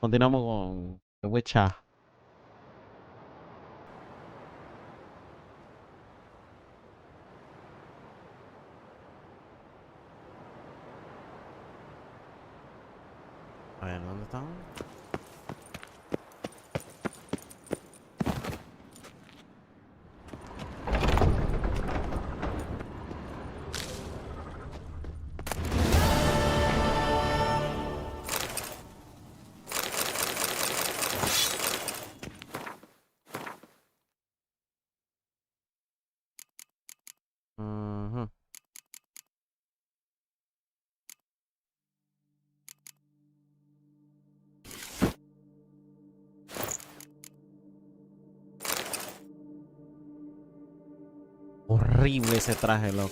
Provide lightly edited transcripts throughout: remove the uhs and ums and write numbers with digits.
Continuamos con The Witcher. A ver, ¿dónde están? Ujú. Horrible ese traje, loco.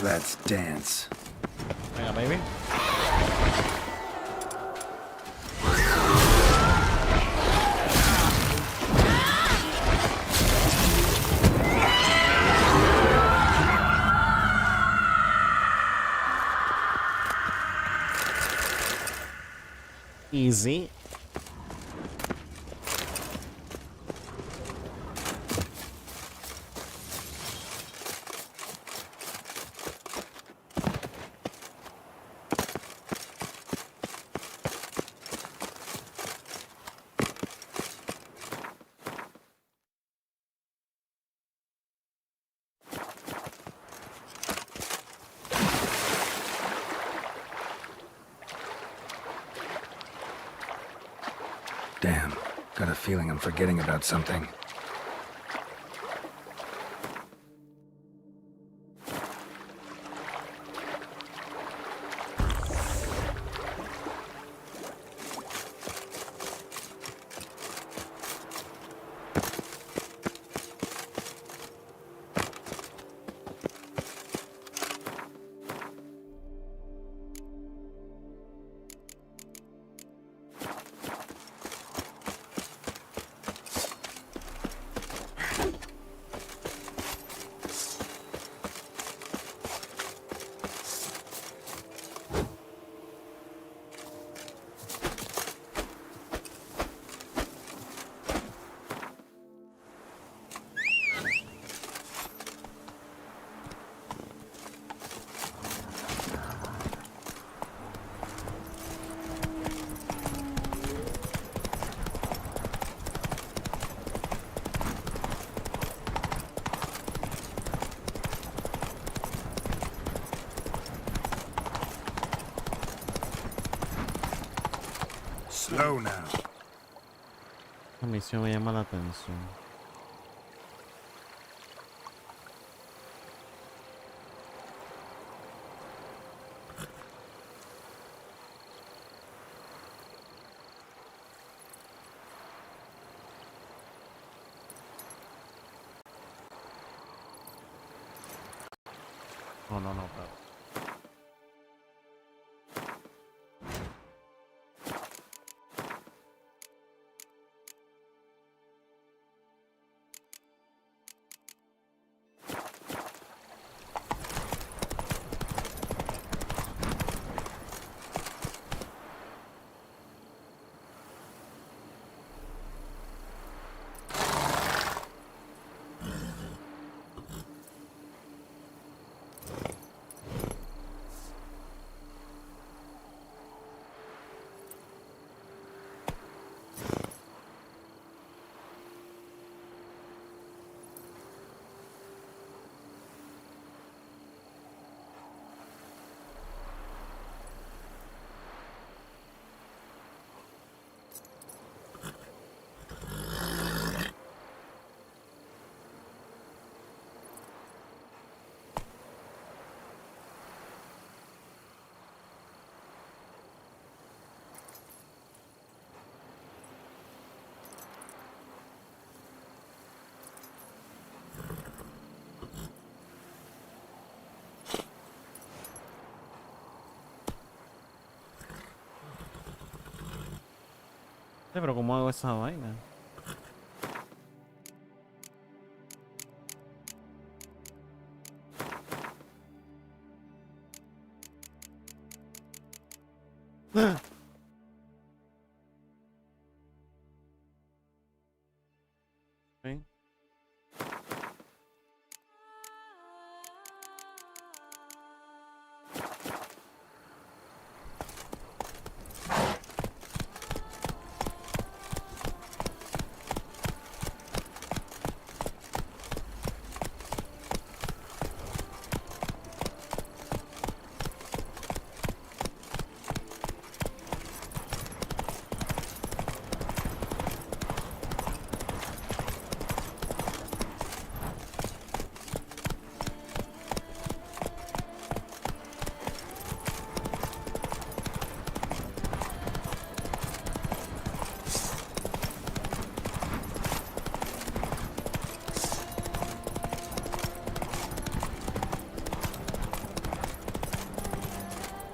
Let's dance. Venga, baby. Easy. Damn, got a feeling I'm forgetting about something. Slow now. La misión me llama la atención. No, pero... Pero ¿cómo hago esa vaina? Ok.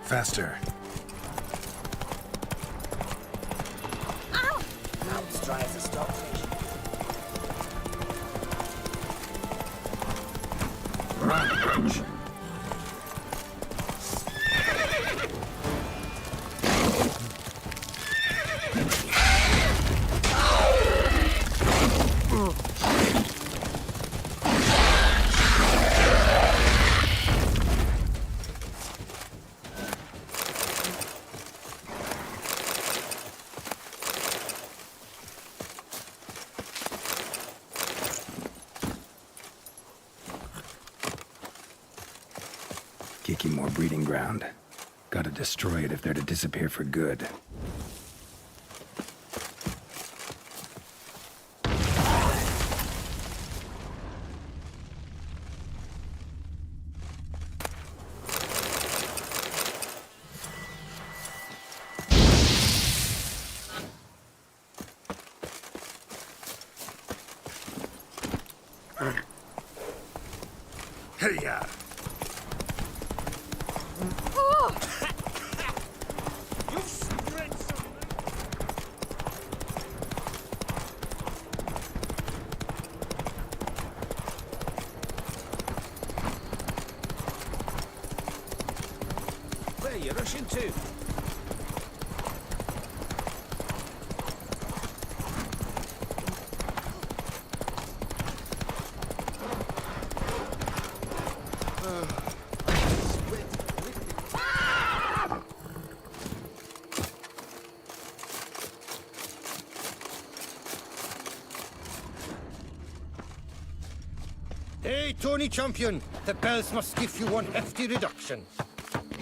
Faster. Now let's try as a stockfish. Run. Kicking more breeding ground. Gotta destroy it if they're to disappear for good. Hey-ya! Where are you rushing to? Hey, Tony Champion, the bells must give you one hefty reduction.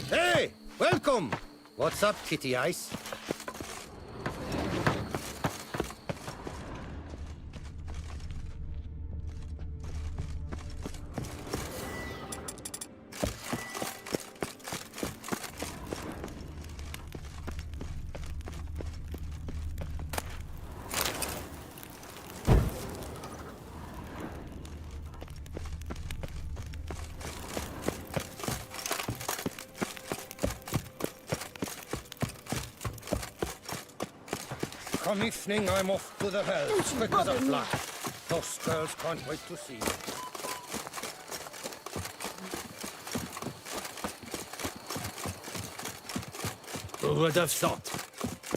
Hey, welcome. What's up, Kitty Ice? Come evening, I'm off to the hells, quick as a flash. Those girls can't wait to see me. Who would have thought?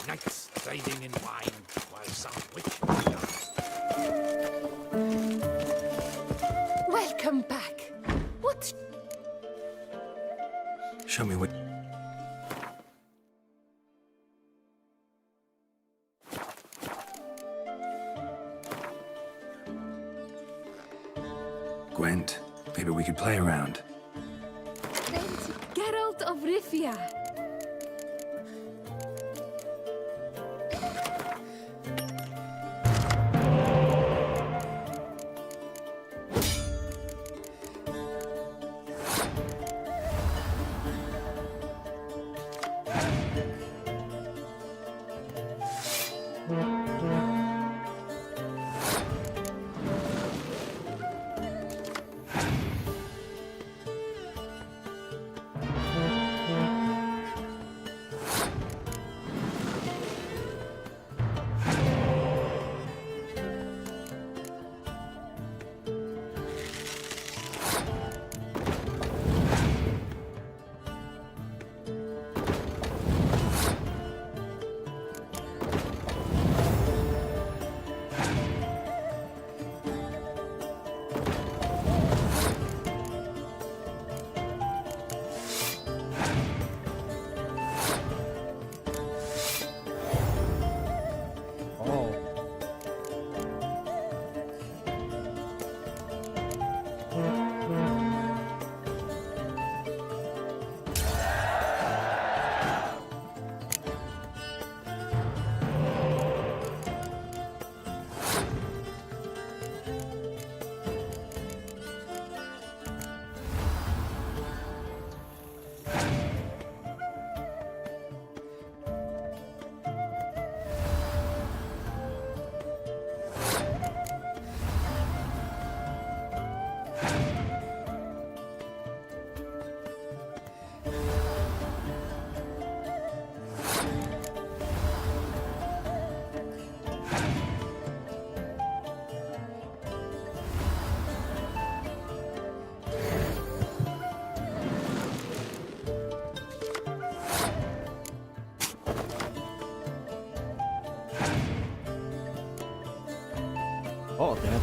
Knights trading in wine while some witch danced. Welcome back. What? Show me what... Gwent, maybe we could play around. Geralt of Rivia.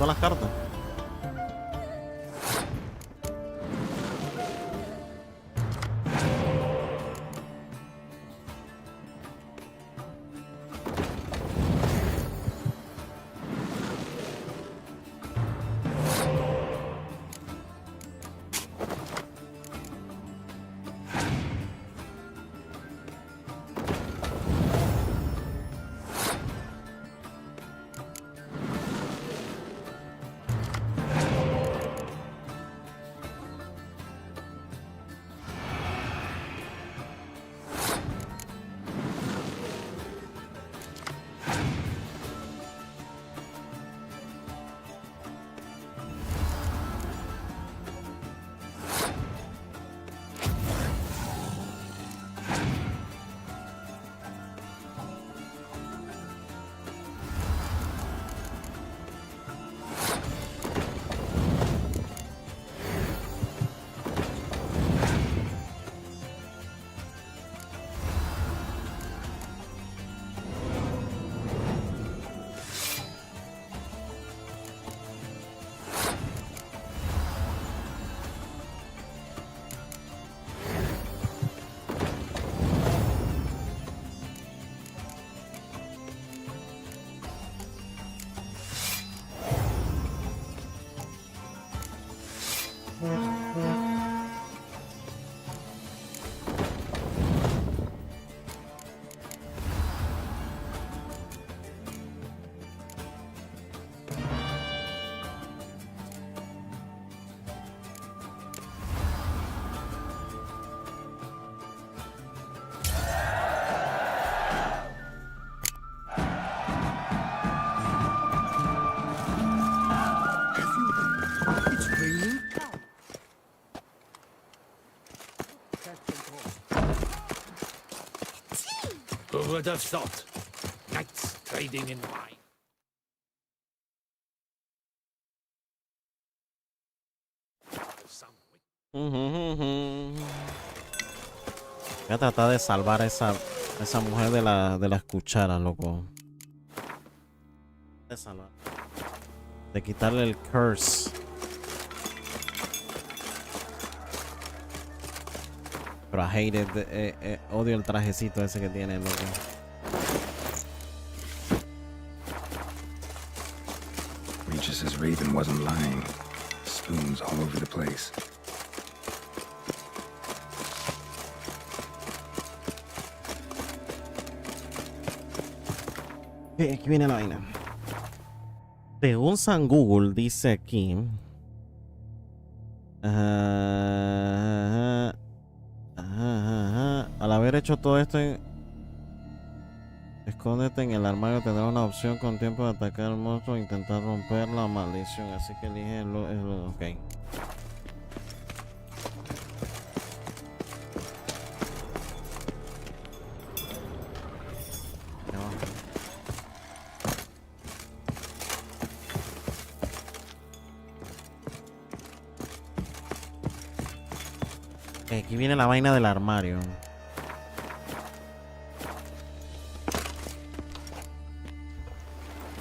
todas las cartas. Who would have thought? Knights trading in wine. Voy a tratar de salvar a esa mujer de las cucharas, loco. De salvar. De quitarle el curse. Pero I hate it. Odio el trajecito ese que tiene, loco. Regis says Raven wasn't lying. Spoons all over the place. Aquí viene la vaina. Según San Google, dice aquí. Al haber hecho todo esto, escóndete en el armario. Tendrá una opción con tiempo de atacar al monstruo e intentar romper la maldición. Así que elige el ok. Aquí viene la vaina del armario.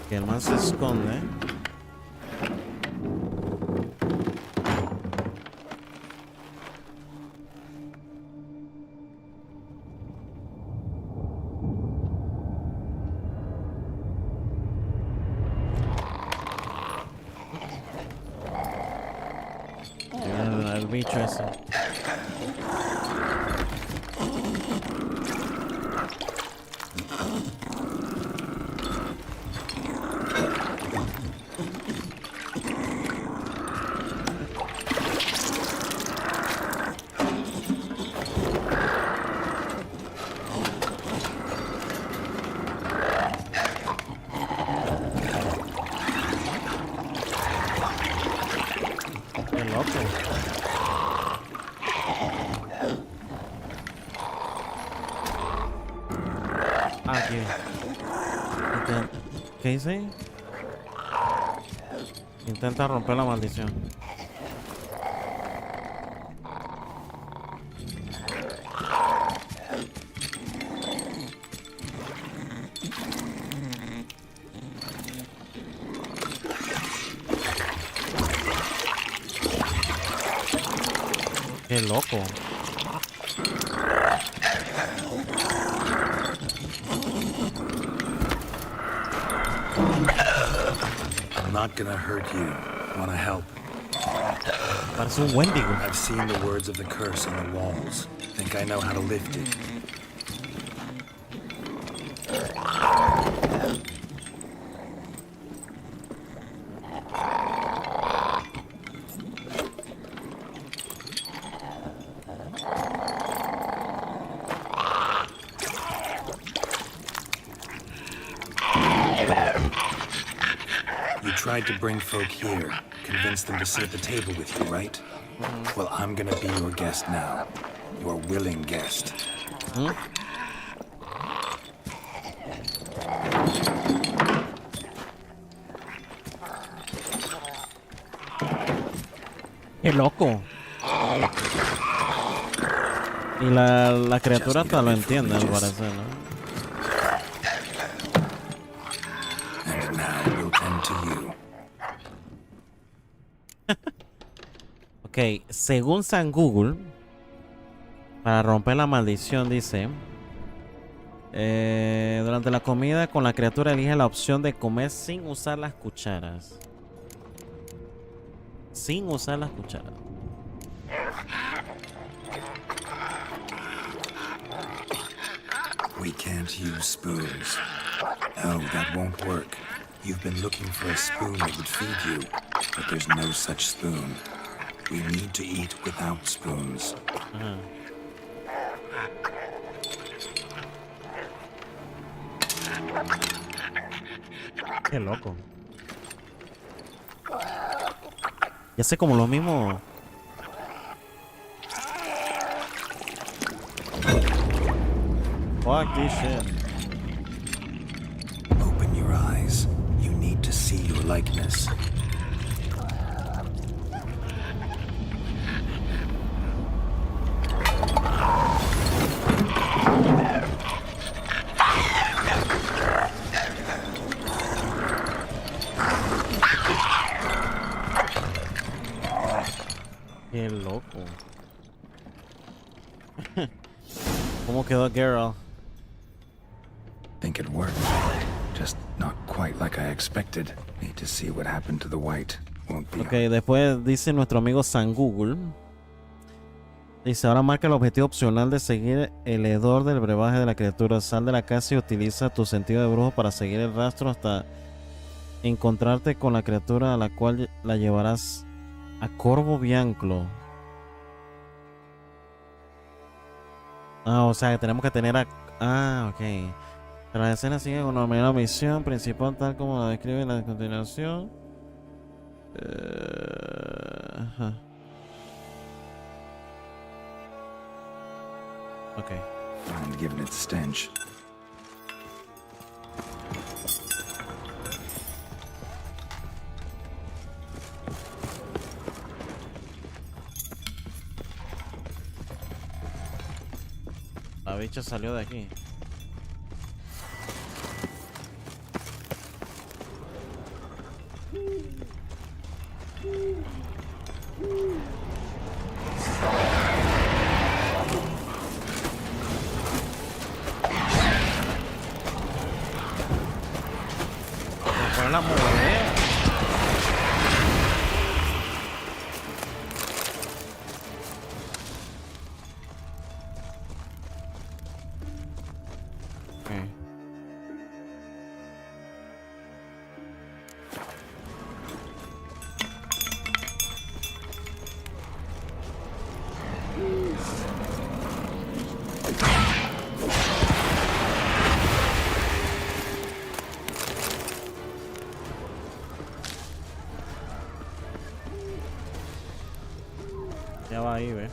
Que el man se esconde. El bicho ese. ¿Qué dice? Intenta romper la maldición. Qué loco. I'm not gonna hurt you. Wanna help? Parece un Wendigo. I've seen the words of the curse on the walls. Think I know how to lift it. You tried to bring folk here, convince them to sit at the table with you, right? Well, I'm gonna be your guest now. Your willing guest. Qué loco. Y la criatura hasta lo entiende, al parecer, ¿no? And now we'll tend to you. Ok, según San Google, para romper la maldición, dice: durante la comida con la criatura elige la opción de comer sin usar las cucharas. Sin usar las cucharas. We can't use spoons. No, that won't work. You've been looking for a spoon that would feed you, but there's no such spoon. We need to eat without spoons. Qué loco. Ya sé, como lo mismo. Fuck this shit. Open your eyes. You need to see your likeness. Qué loco. ¿Cómo quedó Geralt? Think it worked. Just not quite like I expected. Need to see what happened to the white. Won't be Ok, después dice nuestro amigo San Google. Dice: ahora marca el objetivo opcional de seguir el hedor del brebaje de la criatura. Sal de la casa y utiliza tu sentido de brujo para seguir el rastro hasta encontrarte con la criatura, a la cual la llevarás a Corvo Bianco. Ah, o sea, que tenemos que tener a... Ah, ok. La escena sigue con la misión principal tal como la describe en la continuación. Ajá. Ok. I'm giving it stench. La bicha salió de aquí. La mover. Ya va ahí, ve.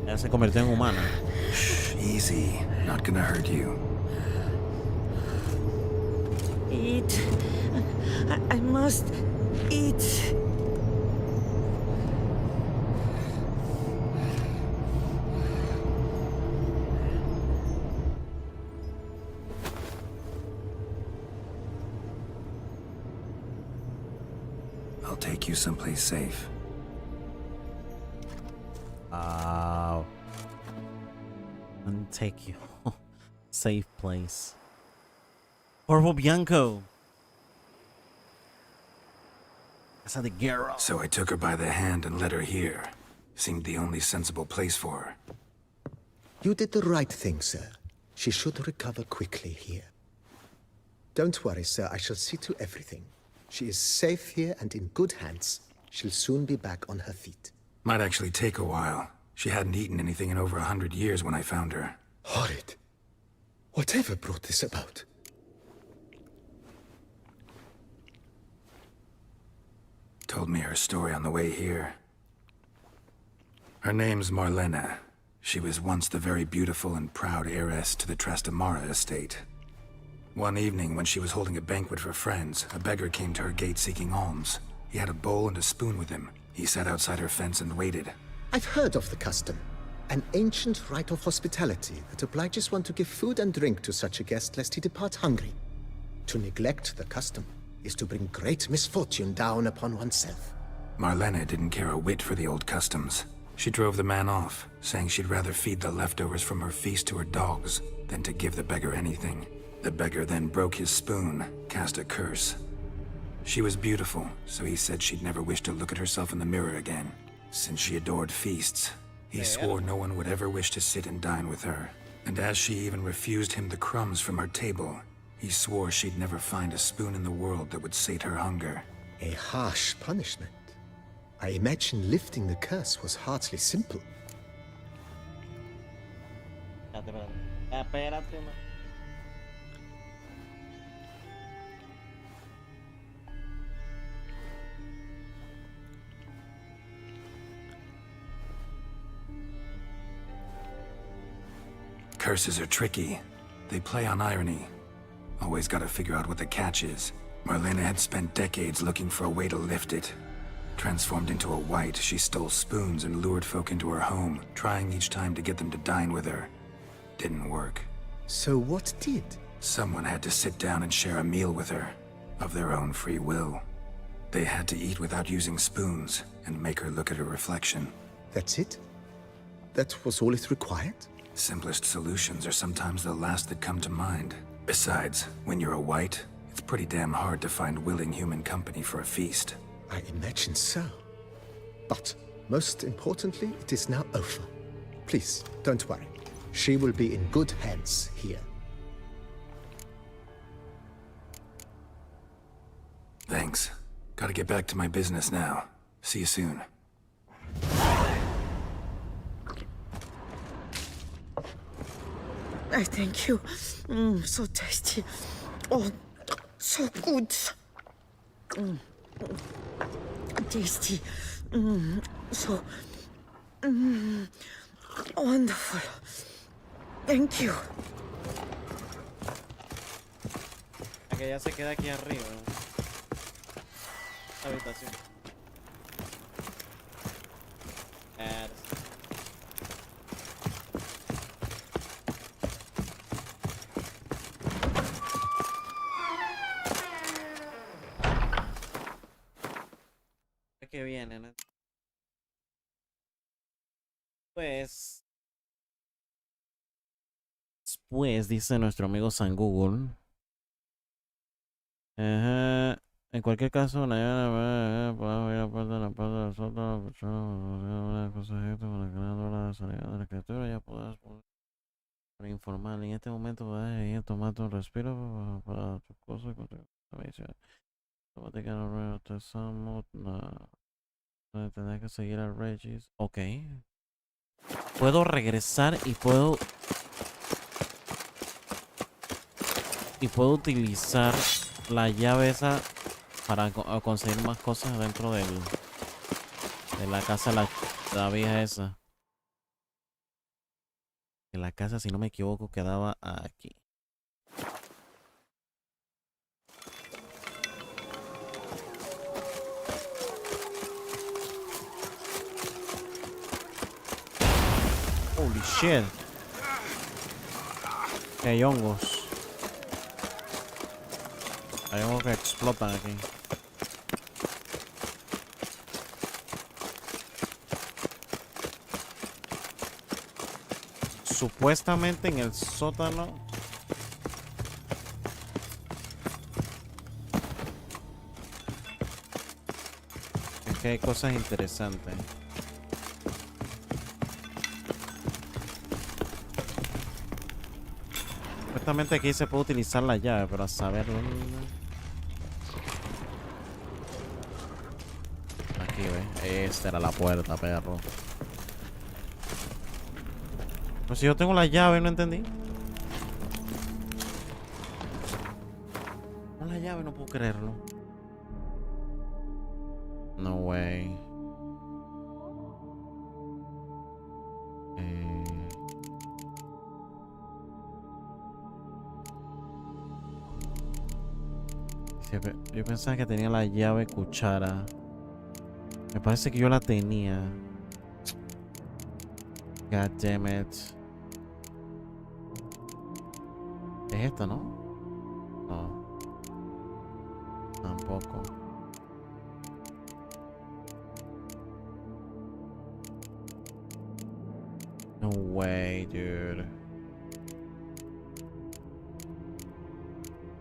Ya se convirtió en humana. Easy. Not gonna hurt you. Eat. I must eat. I'll take you someplace safe. And take you safe place. Corvo Bianco. Casa de Guerra. So I took her by the hand and led her here. Seemed the only sensible place for her. You did the right thing, sir. She should recover quickly here. Don't worry, sir. I shall see to everything. She is safe here and in good hands. She'll soon be back on her feet. Might actually take a while. She hadn't eaten anything in over 100 years when I found her. Horrid. Whatever brought this about? Told me her story on the way here. Her name's Marlena. She was once the very beautiful and proud heiress to the Trastamara estate. One evening, when she was holding a banquet for friends, a beggar came to her gate seeking alms. He had a bowl and a spoon with him. He sat outside her fence and waited. I've heard of the custom. An ancient rite of hospitality that obliges one to give food and drink to such a guest lest he depart hungry. To neglect the custom is to bring great misfortune down upon oneself. Marlena didn't care a whit for the old customs. She drove the man off, saying she'd rather feed the leftovers from her feast to her dogs than to give the beggar anything. The beggar then broke his spoon, cast a curse. She was beautiful, so he said she'd never wish to look at herself in the mirror again. Since she adored feasts, he swore no one would ever wish to sit and dine with her. And as she even refused him the crumbs from her table, he swore she'd never find a spoon in the world that would sate her hunger. A harsh punishment. I imagine lifting the curse was hardly simple. Espérate, man. Curses are tricky. They play on irony. Always gotta figure out what the catch is. Marlena had spent decades looking for a way to lift it. Transformed into a wight, she stole spoons and lured folk into her home, trying each time to get them to dine with her. Didn't work. So what did? Someone had to sit down and share a meal with her, of their own free will. They had to eat without using spoons, and make her look at her reflection. That's it? That was all it required? Simplest solutions are sometimes the last that come to mind. Besides, when you're a wight, it's pretty damn hard to find willing human company for a feast. I imagine so. But, most importantly, it is now over. Please, don't worry. She will be in good hands here. Thanks. Gotta get back to my business now. See you soon. I thank you. So tasty. Oh, so good. Tasty. So wonderful. Thank you. Que ya se queda aquí arriba. La habitación. Que viene, ¿no? Pues dice nuestro amigo San Google. Ajá. En cualquier caso, podemos ir a la puerta del sótano, una cosa con la creadora de salida de la criatura, ya podrás para informar. En este momento puedes ir a tomarte un respiro para tus cosas y continuar la misión. Automática no regresamos, no tendrás que seguir a Regis. Ok. Puedo regresar y puedo utilizar la llave esa para conseguir más cosas dentro de la casa, la vieja esa. Que la casa, si no me equivoco, quedaba aquí. Holy shit. Que hay hongos. Hay hongos que explotan aquí. supuestamente en el sótano. Es que hay cosas interesantes. Supuestamente aquí se puede utilizar la llave, pero a saber dónde. Aquí, ve. Esta era la puerta, perro. Pues si yo tengo la llave, no entendí. Con la llave no puedo creerlo. No way. Yo pensaba que tenía la llave cuchara. Me parece que yo la tenía. God damn it. ¿Es esta, no? No. Tampoco. No way, dude.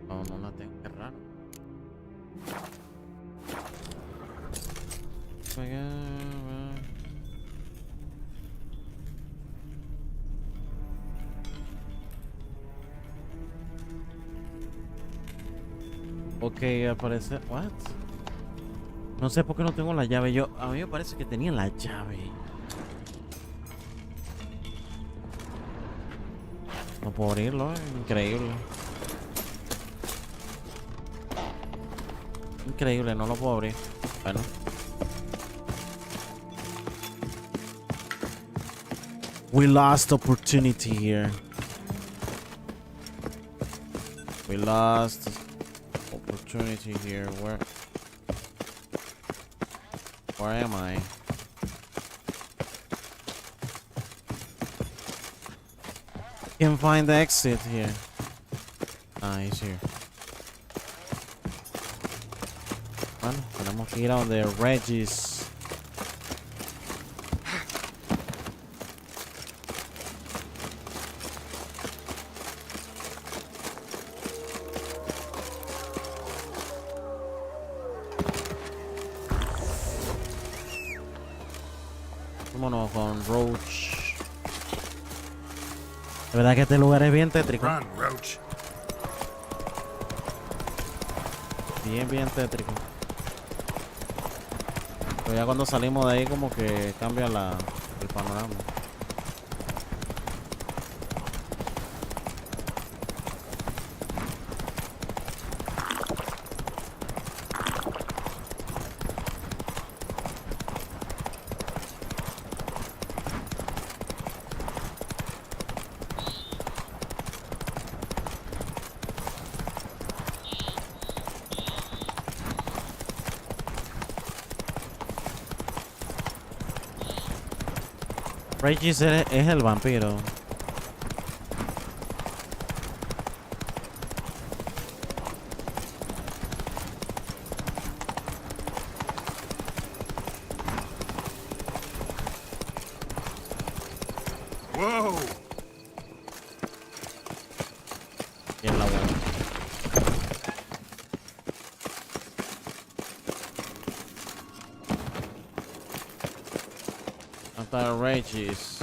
No, no la tengo. Qué raro. Ok, aparece. What? No sé por qué no tengo la llave. A mí me parece que tenía la llave. No puedo abrirlo, increíble. Increíble, no lo puedo abrir. Bueno. We lost opportunity here. We lost opportunity here. Where am I? Can't find the exit here. Ah, he's here. Bueno, tenemos que ir a donde Regis. Vámonos con Roach. De verdad que este lugar es bien tétrico. Run, Roach. Bien tétrico. Pero ya cuando salimos de ahí como que cambia el panorama. Regis es el vampiro. Whoa! Y es la buena. Hasta Regis.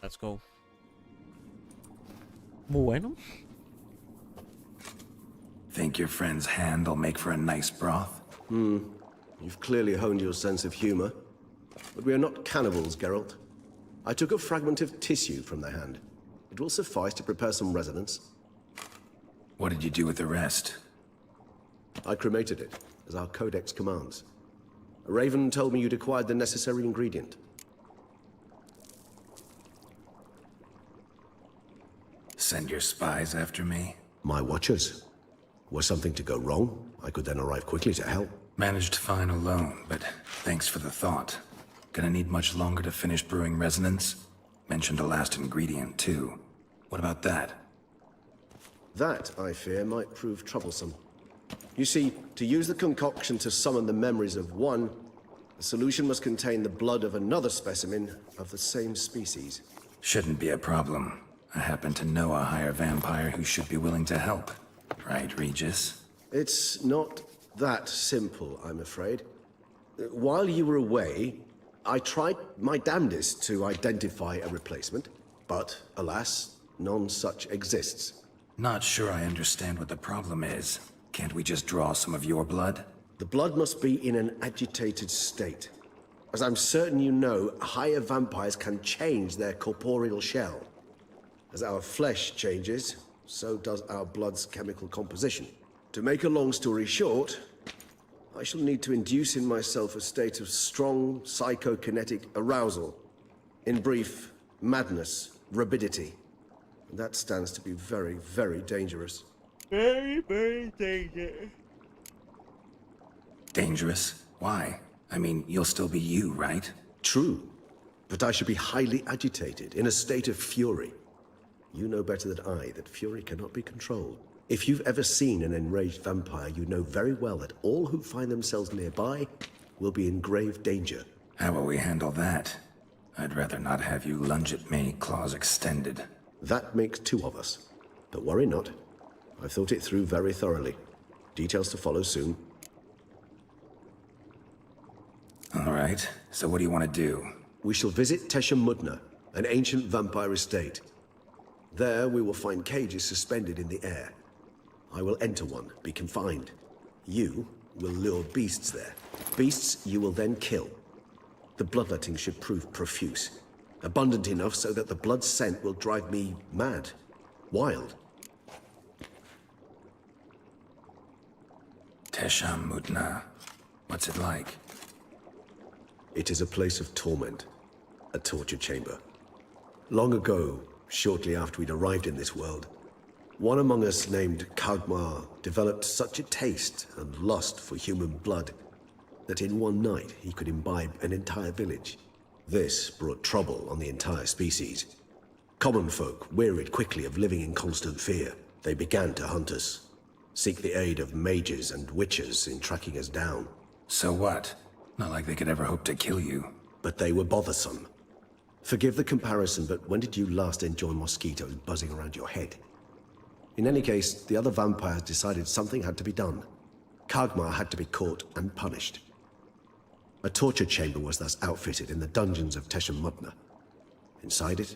Let's go. Bueno. Think your friend's hand will make for a nice broth? You've clearly honed your sense of humor. But we are not cannibals, Geralt. I took a fragment of tissue from the hand. It will suffice to prepare some resonance. What did you do with the rest? I cremated it, as our codex commands. A raven told me you'd acquired the necessary ingredient. Send your spies after me? My watchers. Were something to go wrong, I could then arrive quickly to help. Managed fine alone, but thanks for the thought. Gonna need much longer to finish brewing resonance? Mentioned a last ingredient, too. What about that? That, I fear, might prove troublesome. You see, to use the concoction to summon the memories of one, The solution must contain the blood of another specimen of the same species. Shouldn't be a problem. I happen to know a higher vampire who should be willing to help. Right, Regis? It's not that simple, I'm afraid. While you were away, I tried my damnedest to identify a replacement, but alas, none such exists. Not sure I understand what the problem is. Can't we just draw some of your blood? The blood must be in an agitated state. As I'm certain you know, higher vampires can change their corporeal shell. As our flesh changes, so does our blood's chemical composition. To make a long story short, I shall need to induce in myself a state of strong psychokinetic arousal. In brief, madness, rabidity. And that stands to be very, very dangerous. Very, very dangerous. Dangerous? Why? I mean, you'll still be you, right? True, but I should be highly agitated, in a state of fury. You know better than I that fury cannot be controlled. If you've ever seen an enraged vampire, you know very well that all who find themselves nearby will be in grave danger. How will we handle that? I'd rather not have you lunge at me, claws extended. That makes two of us. But worry not. I've thought it through very thoroughly. Details to follow soon. All right, so what do you want to do? We shall visit Mudna, an ancient vampire estate. There we will find cages suspended in the air. I will enter one, be confined. You will lure beasts there. Beasts you will then kill. The bloodletting should prove profuse. Abundant enough so that the blood scent will drive me mad. Wild. Mudna. What's it like? It is a place of torment. A torture chamber. Long ago, shortly after we'd arrived in this world, one among us named Kagmar developed such a taste and lust for human blood that in one night he could imbibe an entire village. This brought trouble on the entire species. Common folk wearied quickly of living in constant fear. They began to hunt us, seek the aid of mages and witches in tracking us down. So what? Not like they could ever hope to kill you. But they were bothersome. Forgive the comparison, but when did you last enjoy mosquitoes buzzing around your head? In any case, the other vampires decided something had to be done. Kagmar had to be caught and punished. A torture chamber was thus outfitted in the dungeons of Mudna. Inside it,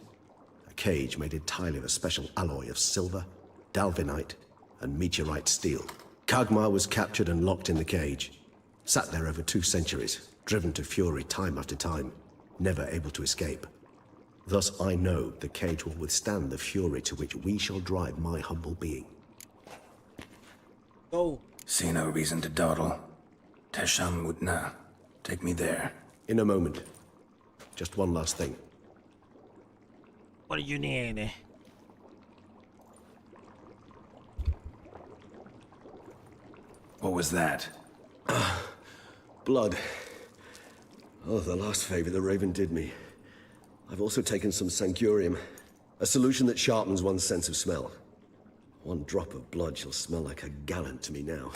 a cage made entirely of a special alloy of silver, dalvinite, and meteorite steel. Kagmar was captured and locked in the cage. Sat there over 2 centuries, driven to fury time after time, never able to escape. Thus I know the cage will withstand the fury to which we shall drive my humble being. Go. See no reason to dawdle. Mudna. Take me there. In a moment. Just one last thing. What do you need? What was that? Blood. Oh, the last favor the Raven did me. I've also taken some Sancurium, a solution that sharpens one's sense of smell. One drop of blood shall smell like a gallon to me now.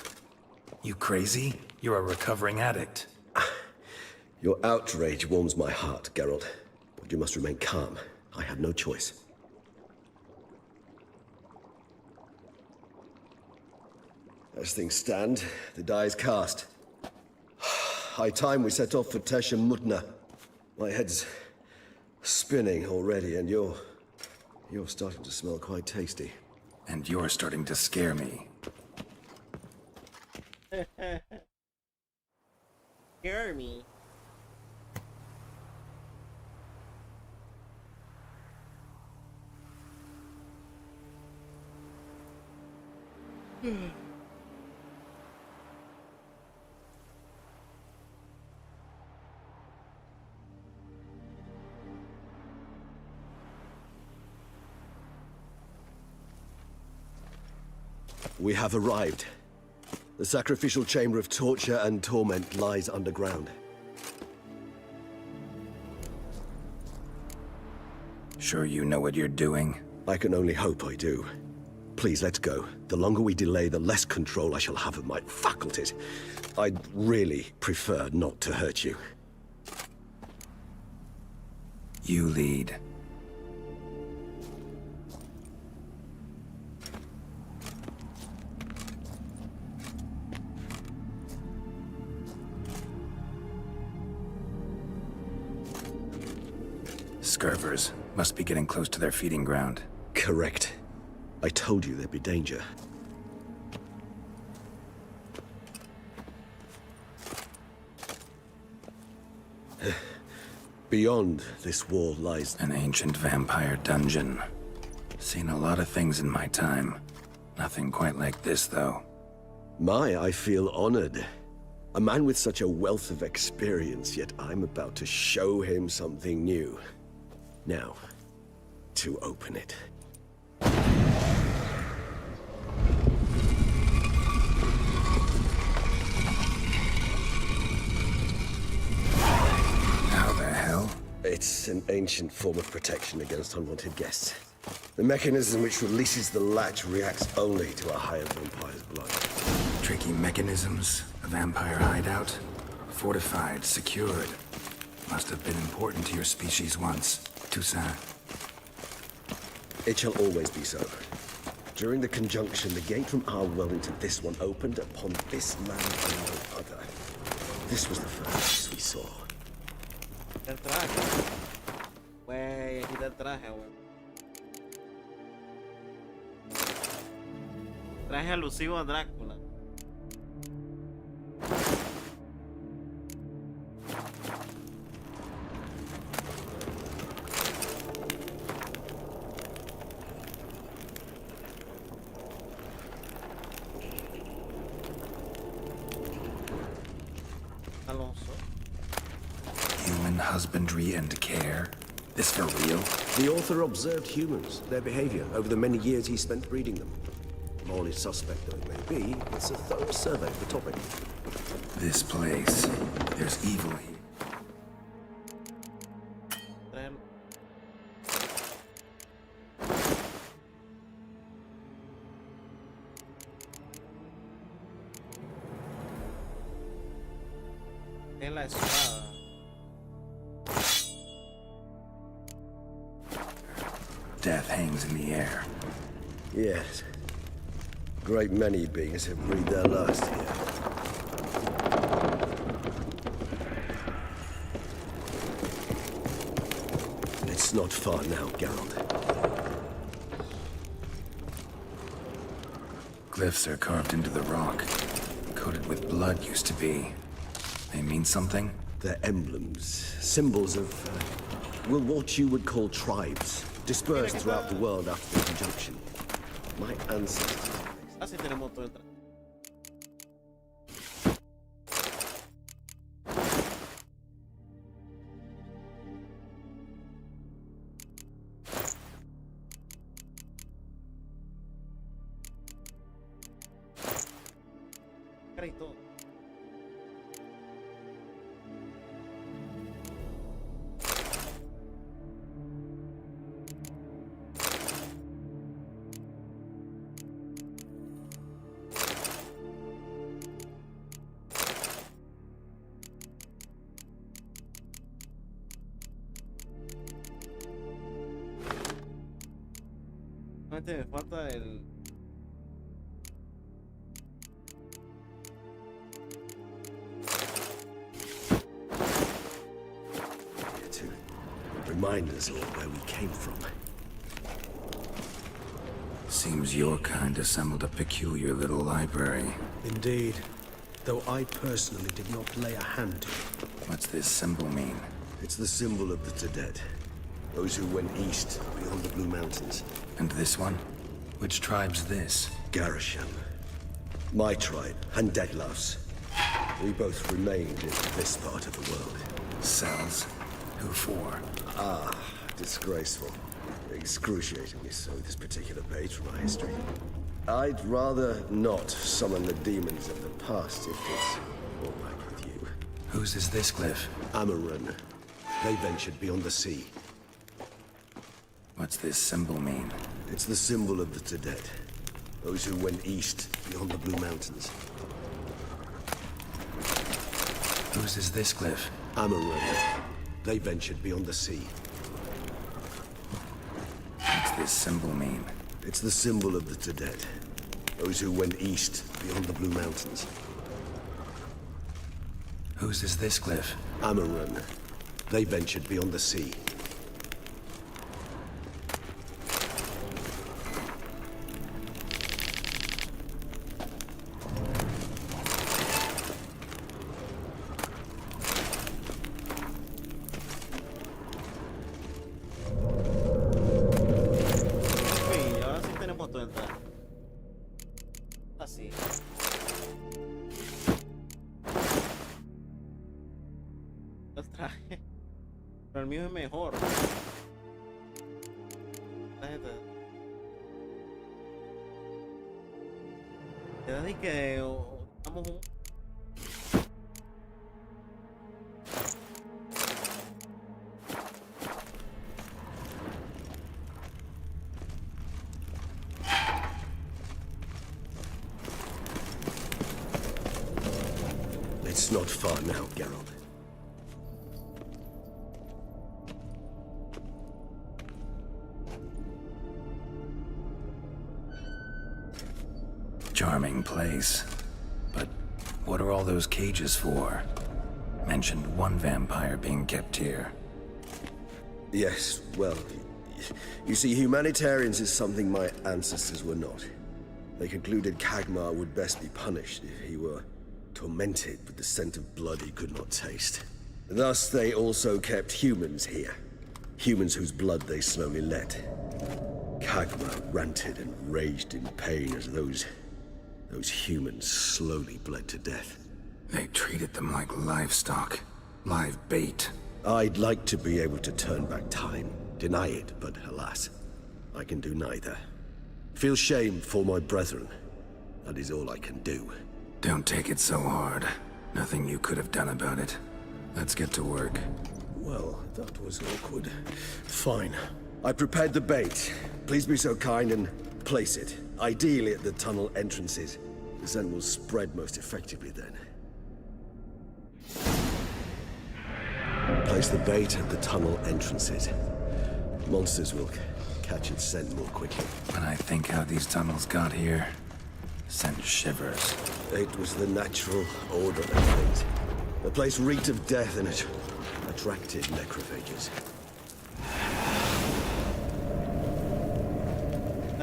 You crazy? You're a recovering addict. Your outrage warms my heart, Geralt. But you must remain calm. I had no choice. As things stand, the die is cast. High time we set off for Mudna. My head's spinning already, and you're starting to smell quite tasty. And you're starting to scare me. Scare me. We have arrived. The sacrificial chamber of torture and torment lies underground. Sure you know what you're doing? I can only hope I do. Please, let's go. The longer we delay, the less control I shall have of my faculties. I'd really prefer not to hurt you. You lead. Scurvers must be getting close to their feeding ground. Correct. I told you there'd be danger. Beyond this wall lies An ancient vampire dungeon. Seen a lot of things in my time. Nothing quite like this, though. I feel honored. A man with such a wealth of experience, yet I'm about to show him something new. Now, to open it. How the hell? It's an ancient form of protection against unwanted guests. The mechanism which releases the latch reacts only to a higher vampire's blood. Tricky mechanisms, a vampire hideout. Fortified, secured. Must have been important to your species once. Toussaint. It shall always be so. During the conjunction, the gate from our world into this one opened upon this land and no other. This was the first place we saw. El traje. Güey, aquí está el traje, güey. Traje alusivo a Drácula. Alonso. Human husbandry and care. This for real? The author observed humans, their behavior, over the many years he spent breeding them. Morally suspect though it may be, it's a thorough survey of the topic. This place. There's evil here. En la espada. Death hangs in the air. Yes. Great many beings have breathed their last here. It's not far now, Geralt. Glyphs are carved into the rock. Coated with blood used to be. They mean something? They're emblems, symbols of, well, what you would call tribes, dispersed throughout the world after the conjunction. My ancestors. Así tenemos todo el traje. Cara y todo. Solamente me falta el... To remind us all where we came from. Seems your kind assembled a peculiar little library. Indeed, though I personally did not lay a hand to it. What's this symbol mean? It's the symbol of the Dead. Those who went east, beyond the Blue Mountains. And this one? Which tribe's this? Garisham. My tribe, and Deadlouse. We both remained in this part of the world. Cells? Who for? Ah, disgraceful. Excruciatingly so, this particular page from our history. I'd rather not summon the demons of the past if it's all right with you. Whose is this glyph? Amaran. They ventured beyond the sea. What's this symbol mean? It's the symbol of the Dead. Those who went east, beyond the Blue Mountains. Whose is this glyph? Amaran. They ventured beyond the sea. this symbol mean? It's the symbol of the Tadet. Those who went east, beyond the Blue Mountains. Whose is this cliff? Amarun. They ventured beyond the sea. Sí, ahora sí tenemos todo el traje. Así. El traje. Pero el mío es mejor. Te di que estamos un... It's not far now, Geralt. Charming place. But what are all those cages for? Mentioned one vampire being kept here. Yes, well, you see, humanitarians is something my ancestors were not. They concluded Kagmar would best be punished if he were tormented with the scent of blood he could not taste. Thus, they also kept humans here. Humans whose blood they slowly let. Kagmar ranted and raged in pain as those humans slowly bled to death. They treated them like livestock. Live bait. I'd like to be able to turn back time, deny it, but alas, I can do neither. Feel shame for my brethren. That is all I can do. Don't take it so hard. Nothing you could have done about it. Let's get to work. Well, that was awkward. Fine. I prepared the bait. Please be so kind and place it. Ideally at the tunnel entrances. The scent will spread most effectively then. Place the bait at the tunnel entrances. Monsters will catch its scent more quickly. When I think how these tunnels got here, sent shivers. It was the natural order of things. The place reeked of death and it attracted necrophages.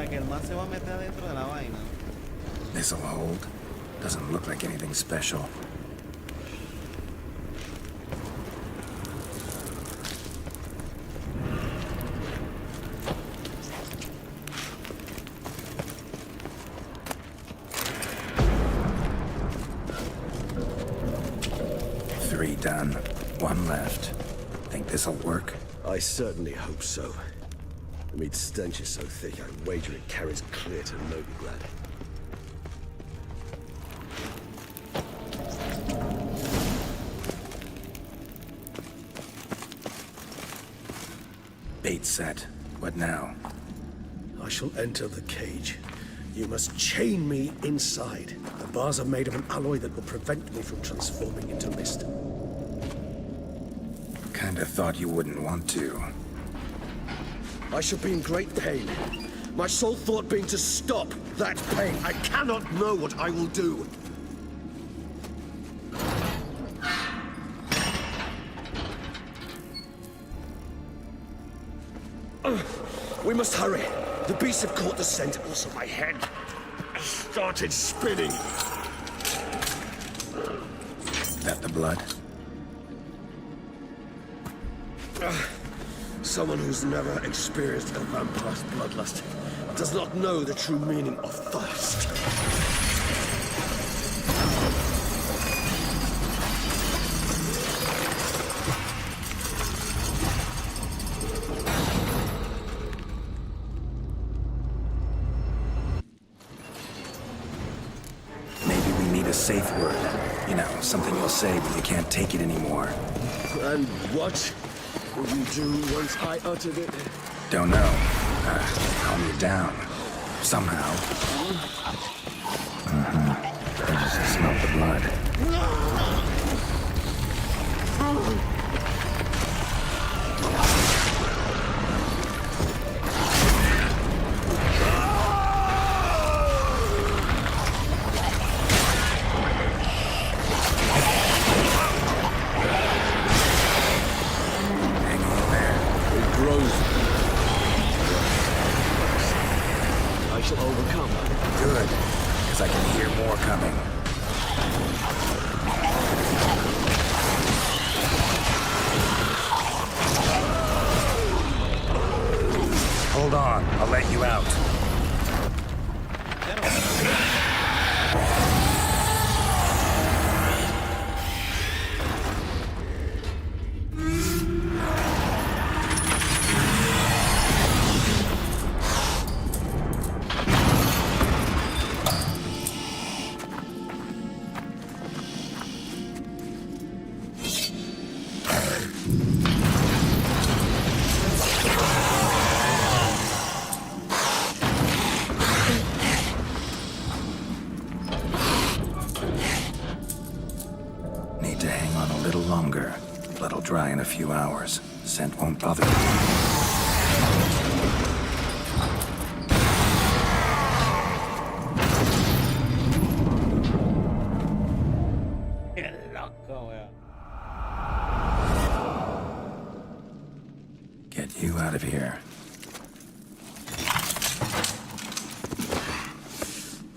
Que el man se va a meter adentro de la vaina. This'll hold. Doesn't look like anything special. Three done. One left. Think this'll work? I certainly hope so. The meat stench is so thick, I wager it carries clear to Novigrad. Bait set. What now? I shall enter the cage. You must chain me inside. The bars are made of an alloy that will prevent me from transforming into mist. Kinda thought you wouldn't want to. I shall be in great pain. My sole thought being to stop that pain. I cannot know what I will do. We must hurry. The beasts have caught the scent. Also, my head started spinning. That the blood? Someone who's never experienced a vampire's bloodlust does not know the true meaning of thirst. Maybe we need a safe word. You know, something you'll say when you can't take it anymore. And what would you do once I uttered it? Don't know. Calm you down. Somehow. I just smell the blood. overcome. Good, because I can hear more coming. Hold on, I'll let you out. Need to hang on a little longer. Blood'll dry in a few hours. Scent won't bother me. Get you out of here.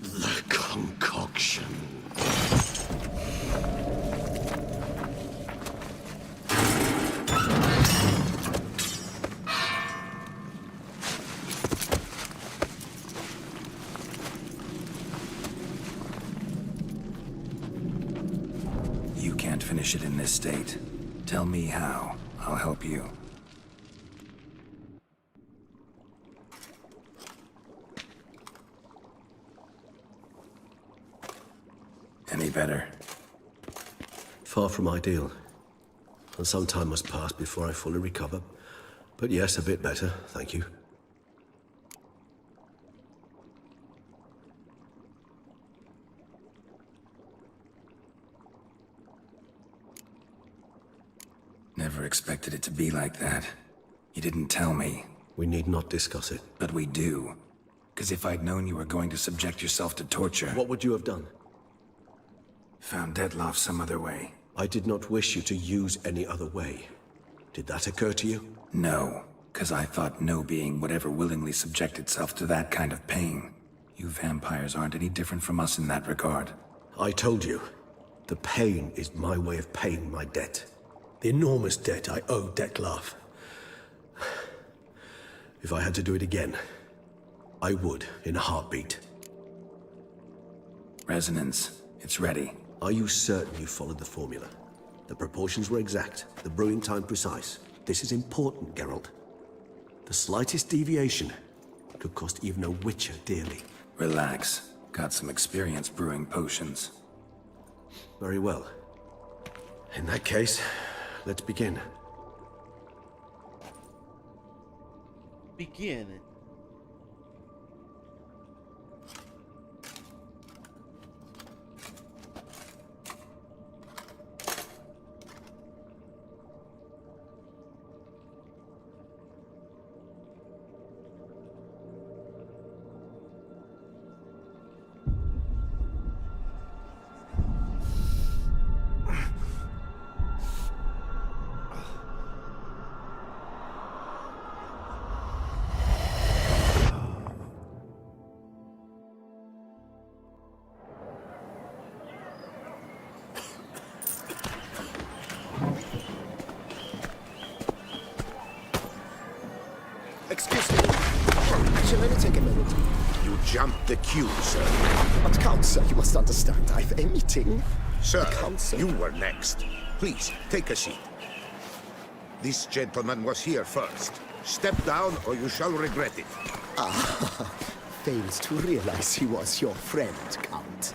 The concoction. You can't finish it in this state. Tell me how. I'll help you. Any better? Far from ideal. And some time must pass before I fully recover. But yes, a bit better, thank you. Never expected it to be like that. You didn't tell me. We need not discuss it. But we do. Because if I'd known you were going to subject yourself to torture... What would you have done? Found Dettlaff some other way. I did not wish you to use any other way. Did that occur to you? No, because I thought no being would ever willingly subject itself to that kind of pain. You vampires aren't any different from us in that regard. I told you. The pain is my way of paying my debt. The enormous debt I owe Dettlaff. If I had to do it again, I would in a heartbeat. Resonance. It's ready. Are you certain you followed the formula? The proportions were exact, the brewing time precise. This is important, Geralt. The slightest deviation could cost even a witcher dearly. Relax. Got some experience brewing potions. Very well. In that case, let's begin. Begin. Excuse me. Actually, let me take a minute. You jumped the queue, sir. But Count, sir, you must understand. I've a meeting. Sir, Count, sir. you were next. Please, take a seat. This gentleman was here first. Step down or you shall regret it. Fails to realize he was your friend, Count.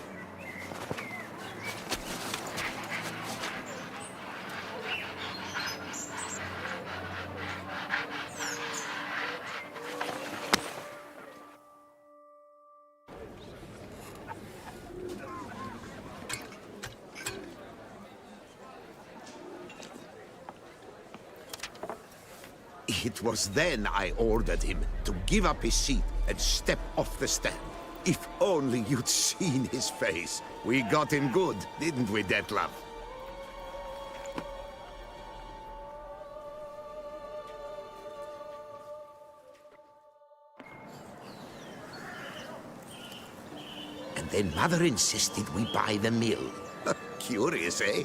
It was then I ordered him to give up his seat and step off the stand. If only you'd seen his face. We got him good, didn't we, Dettlaff? and then Mother insisted we buy the mill. Curious, eh?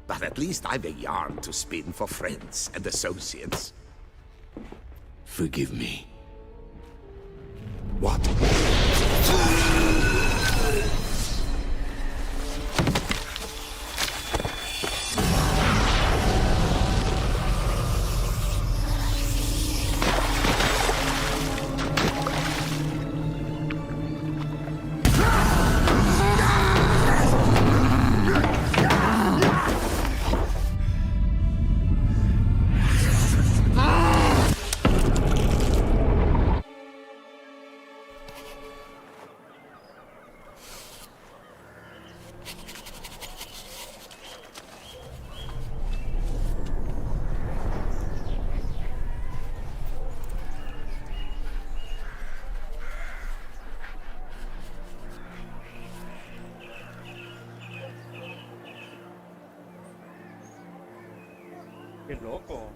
But at least I've a yarn to spin for friends and associates. Forgive me. What? Qué loco.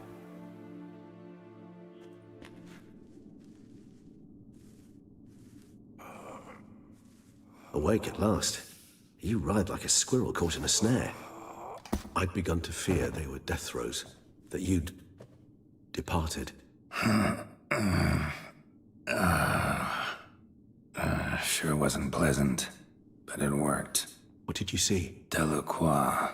Awake at last. You ride like a squirrel caught in a snare. I'd begun to fear they were death throes, that you'd departed. Sure wasn't pleasant, but it worked. What did you see? Delacroix.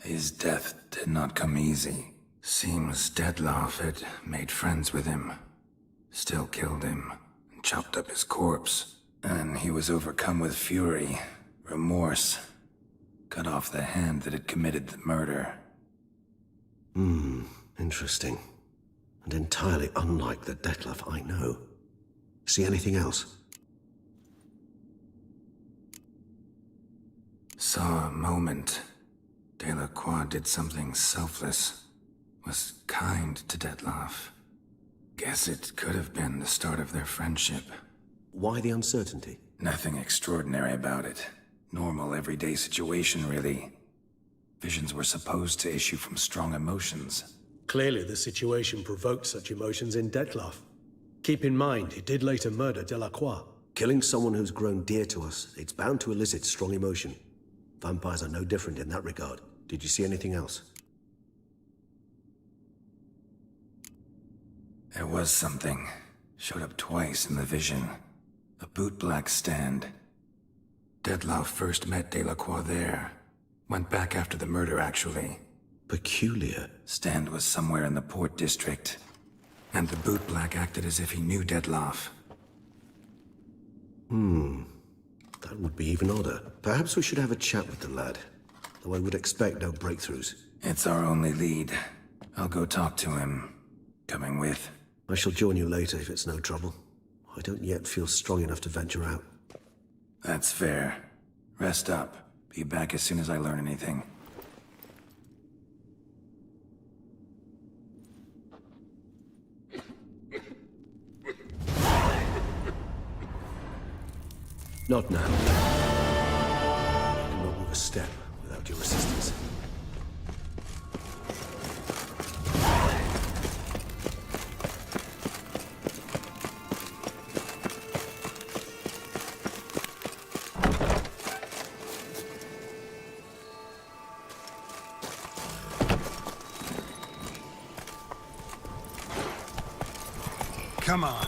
His death did not come easy. Seems Dettlaff had made friends with him, still killed him, and chopped up his corpse. And he was overcome with fury, remorse, cut off the hand that had committed the murder. Interesting. And entirely unlike the Dettlaff I know. See anything else? Saw a moment. Delacroix did something selfless. Was kind to Dettlaff. Guess it could have been the start of their friendship. Why the uncertainty? Nothing extraordinary about it. Normal, everyday situation, really. Visions were supposed to issue from strong emotions. Clearly, the situation provoked such emotions in Dettlaff. Keep in mind, he did later murder Delacroix. Killing someone who's grown dear to us, it's bound to elicit strong emotion. Vampires are no different in that regard. Did you see anything else? There was something. Showed up twice in the vision. A bootblack stand. Dettlaff first met Delacroix there. Went back after the murder, actually. Peculiar. Stand was somewhere in the port district. And the bootblack acted as if he knew Dettlaff. That would be even odder. Perhaps we should have a chat with the lad. Though I would expect no breakthroughs. It's our only lead. I'll go talk to him. Coming with? I shall join you later if it's no trouble. I don't yet feel strong enough to venture out. That's fair. Rest up. Be back as soon as I learn anything. Not now. I cannot move a step without your assistance. Come on.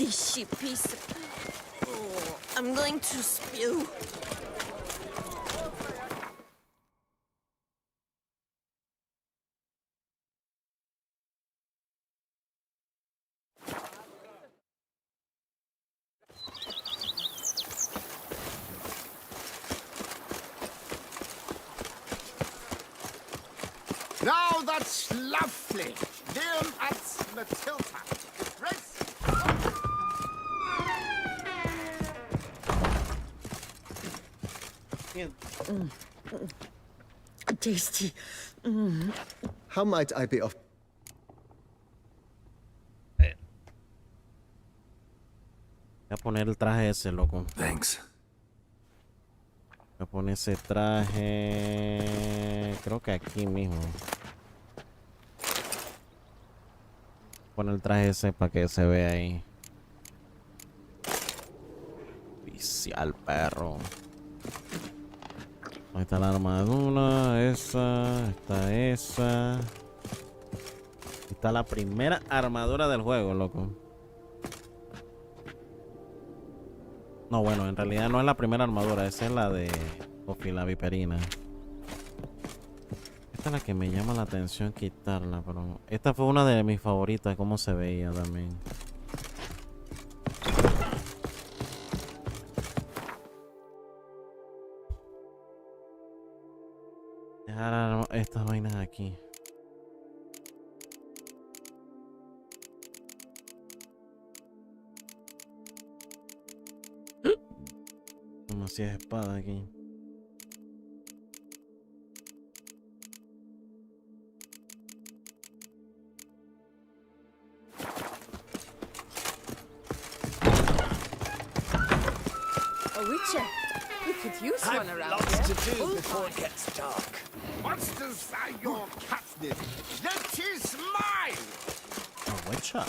Dishy piece. Oh, I'm going to spew. Now that's lovely. Dear at Matilda. Press. Tasty. How might I be of... Voy a poner el traje ese, loco. Thanks. Voy a poner ese traje. Creo que aquí mismo. Poner el traje ese para que se vea ahí. Oficial, perro. Ahí está la armadura. Esa. Está esa. Está la primera armadura del juego, loco. No, bueno, en realidad no es la primera armadura. Esa es la de la viperina. Esta es la que me llama la atención quitarla, pero esta fue una de mis favoritas, cómo se veía también. Dejar estas vainas aquí. Demasiadas espadas aquí. A witcher. We could use one around Lots here. to do Full before time. it gets dark. Monsters are your catnip. That is mine. A witcher.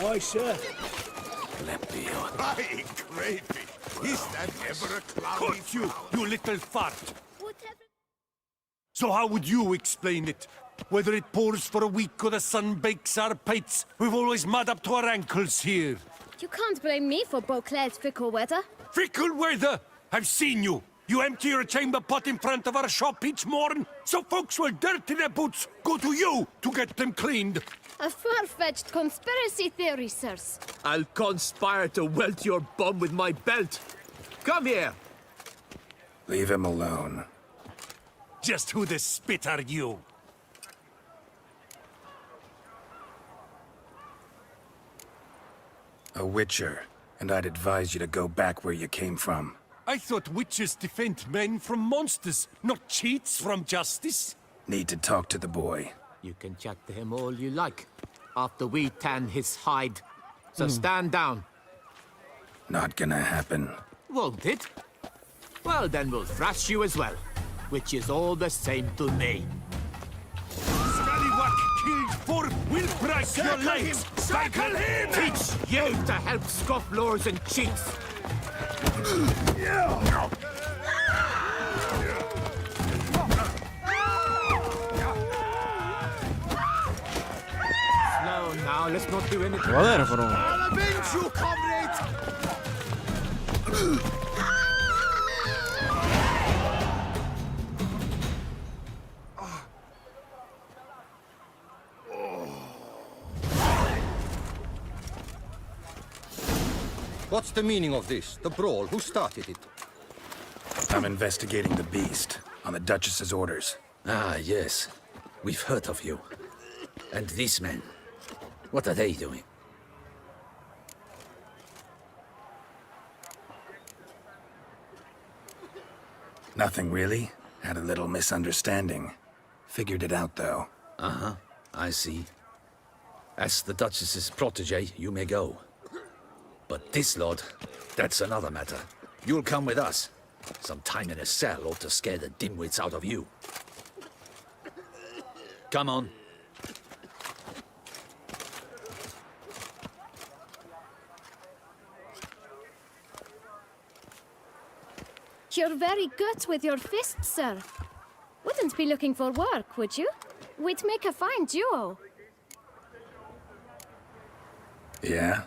Aye, sir. Aye, gravy. Is that ever a cloudy Cut you, you little fart. Whatever. So how would you explain it? Whether it pours for a week or the sun bakes our pates, we've always mud up to our ankles here. You can't blame me for Beauclair's fickle weather. Fickle weather! I've seen you. You empty your chamber pot in front of our shop each morn, so folks will dirty their boots, go to you to get them cleaned. A far-fetched conspiracy theory, sirs. I'll conspire to welt your bum with my belt. Come here. Leave him alone. Just who the spit are you? A witcher, and I'd advise you to go back where you came from. I thought witches defend men from monsters, not cheats from justice. Need to talk to the boy. You can chat to him all you like, after we tan his hide. So stand down. Not gonna happen. Won't it? Well, then we'll thrash you as well, which is all the same to me. Scallywag killed for will break your legs. Circle him! Teach you to help scofflaws and cheats. Slow now, let's not do anything. Joder, bro. I'll avenge you, comrade! What's the meaning of this? The brawl? Who started it? I'm investigating the beast, on the Duchess's orders. Ah, yes. We've heard of you. And these men, what are they doing? Nothing really. Had a little misunderstanding. Figured it out, though. Uh-huh, I see. As the Duchess's protege, you may go. But this lord, that's another matter. You'll come with us. Some time in a cell ought to scare the dimwits out of you. Come on. You're very good with your fists, sir. Wouldn't be looking for work, would you? We'd make a fine duo. Yeah?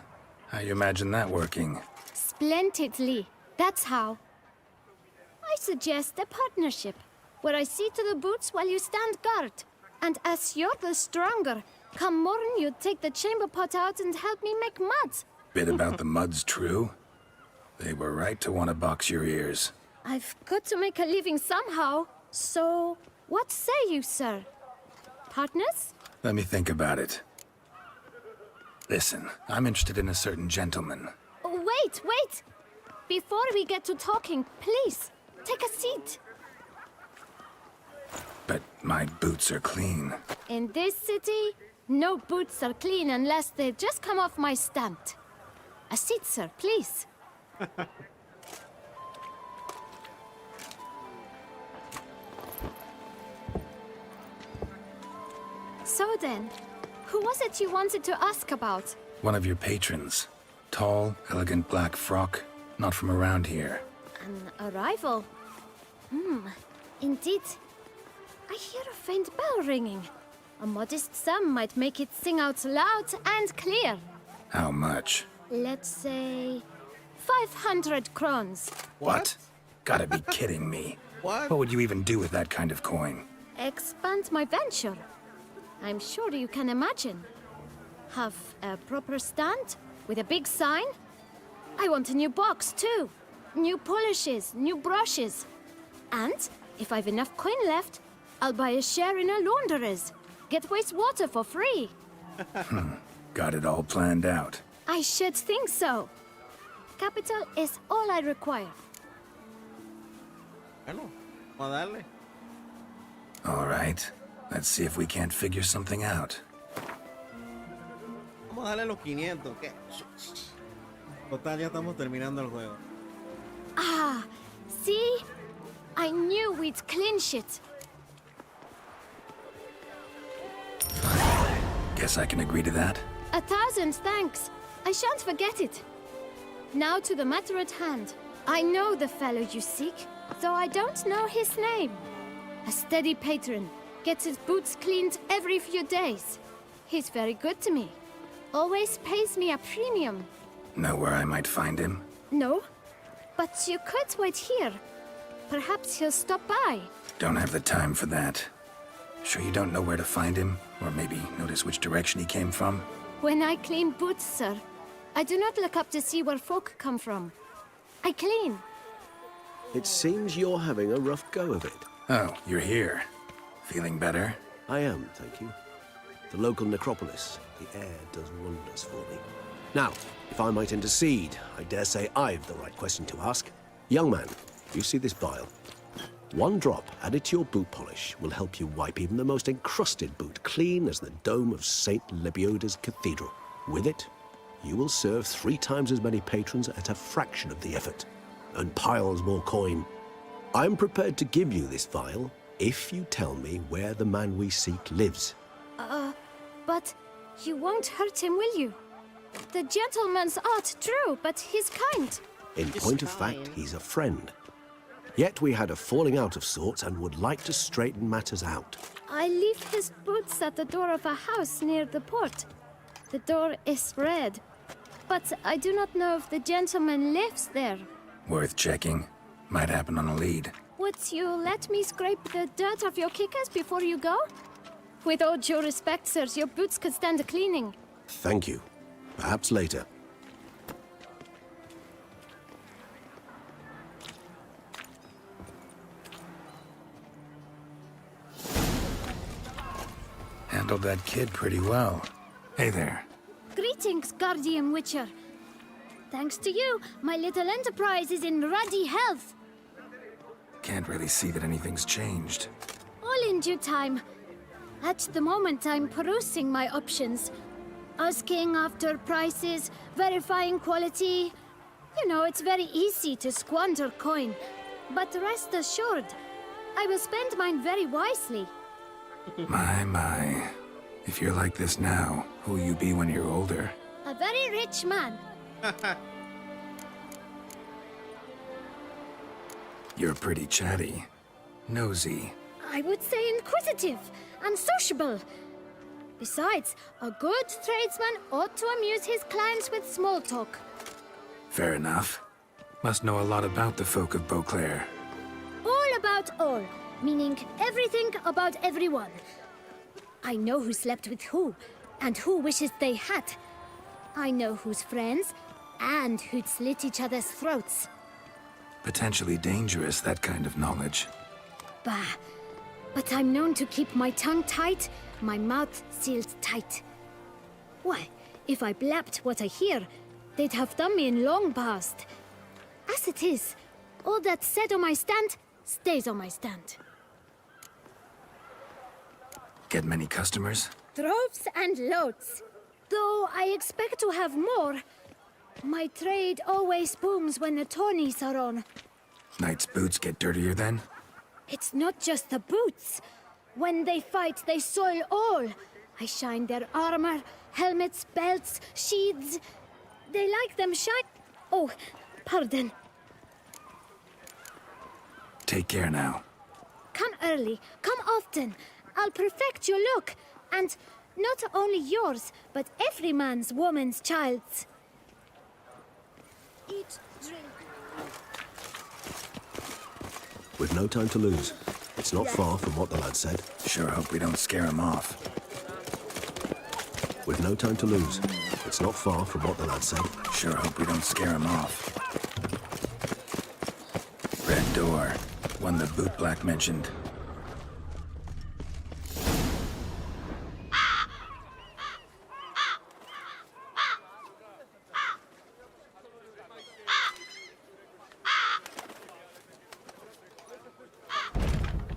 How you imagine that working? Splendidly. That's how. I suggest a partnership, where I see to the boots while you stand guard. And as you're the stronger, come morning you take the chamber pot out and help me make mud. Bit about the muds true? They were right to want to box your ears. I've got to make a living somehow. So, what say you, sir? Partners? Let me think about it. Listen, I'm interested in a certain gentleman. Wait! Before we get to talking, please, take a seat. But my boots are clean. In this city, no boots are clean unless they just come off my stamp. A seat, sir, please. So then, who was it you wanted to ask about? One of your patrons. Tall, elegant black frock. Not from around here. An arrival? Indeed. I hear a faint bell ringing. A modest sum might make it sing out loud and clear. How much? Let's say 500 crowns. What? Gotta be kidding me. What would you even do with that kind of coin? Expand my venture. I'm sure you can imagine. Have a proper stand with a big sign. I want a new box too. New polishes, new brushes. And if I've enough coin left, I'll buy a share in a launderer's. Get wastewater for free. Got it all planned out. I should think so. Capital is all I require. Bueno, vamos a darle. All right. Let's see if we can't figure something out. Vamos a darle los 500, ¿qué? Total, ya estamos terminando el juego. Ah, see? I knew we'd clinch it. Guess I can agree to that. 1,000 thanks. I shan't forget it. Now to the matter at hand. I know the fellow you seek, though I don't know his name. A steady patron. Gets his boots cleaned every few days. He's very good to me. Always pays me a premium. Know where I might find him? No, but you could wait here. Perhaps he'll stop by. Don't have the time for that. Sure you don't know where to find him? Or maybe notice which direction he came from? When I clean boots, sir, I do not look up to see where folk come from. I clean. It seems you're having a rough go of it. Oh, you're here. Feeling better? I am, thank you. The local necropolis. The air does wonders for me. Now, if I might intercede, I dare say I've the right question to ask. Young man, you see this vial? One drop added to your boot polish will help you wipe even the most encrusted boot clean as the dome of St. Lebioda's Cathedral. With it, you will serve 3 times as many patrons at a fraction of the effort, and piles more coin. I'm prepared to give you this vial if you tell me where the man we seek lives. But you won't hurt him, will you? The gentleman's art, true, but he's kind. In point of fact, he's a friend. Yet we had a falling out of sorts and would like to straighten matters out. I leave his boots at the door of a house near the port. The door is red, but I do not know if the gentleman lives there. Worth checking. Might happen on a lead. Would you let me scrape the dirt off your kickers before you go? With all due respect, sirs, your boots could stand a cleaning. Thank you. Perhaps later. Handled that kid pretty well. Hey there. Greetings, Guardian Witcher. Thanks to you, my little enterprise is in ruddy health. Can't really see that anything's changed. All in due time. At the moment, I'm perusing my options. Asking after prices, verifying quality. You know, it's very easy to squander coin. But rest assured, I will spend mine very wisely. My. If you're like this now, who'll you be when you're older? A very rich man. You're pretty chatty. Nosy. I would say inquisitive and sociable. Besides, a good tradesman ought to amuse his clients with small talk. Fair enough. Must know a lot about the folk of Beauclair. All about all, meaning everything about everyone. I know who slept with who, and who wishes they had. I know who's friends, and who'd slit each other's throats. Potentially dangerous, that kind of knowledge. Bah. But I'm known to keep my tongue tight, my mouth sealed tight. Why, if I blabbed what I hear, they'd have done me in long past. As it is, all that's said on my stand stays on my stand. Get many customers? Droves and loads. Though I expect to have more. My trade always booms when the tourneys are on. Knights' boots get dirtier then? It's not just the boots. When they fight, they soil all. I shine their armor, helmets, belts, sheaths. They like them shine. Oh, pardon. Take care now. Come early, come often. I'll perfect your look. And not only yours, but every man's, woman's, child's. Eat, drink. We've no time to lose. It's not far from what the lad said. Sure hope we don't scare him off. We've no time to lose. It's not far from what the lad said. Sure hope we don't scare him off. Red door. One the bootblack mentioned.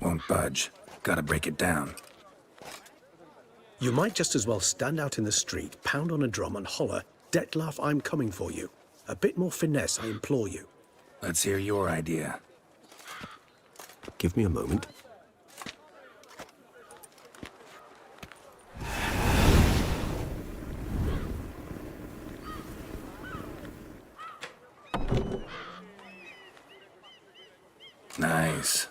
Won't budge. Gotta break it down. You might just as well stand out in the street, pound on a drum and holler, "Detlef, I'm coming for you." A bit more finesse, I implore you. Let's hear your idea. Give me a moment. Nice.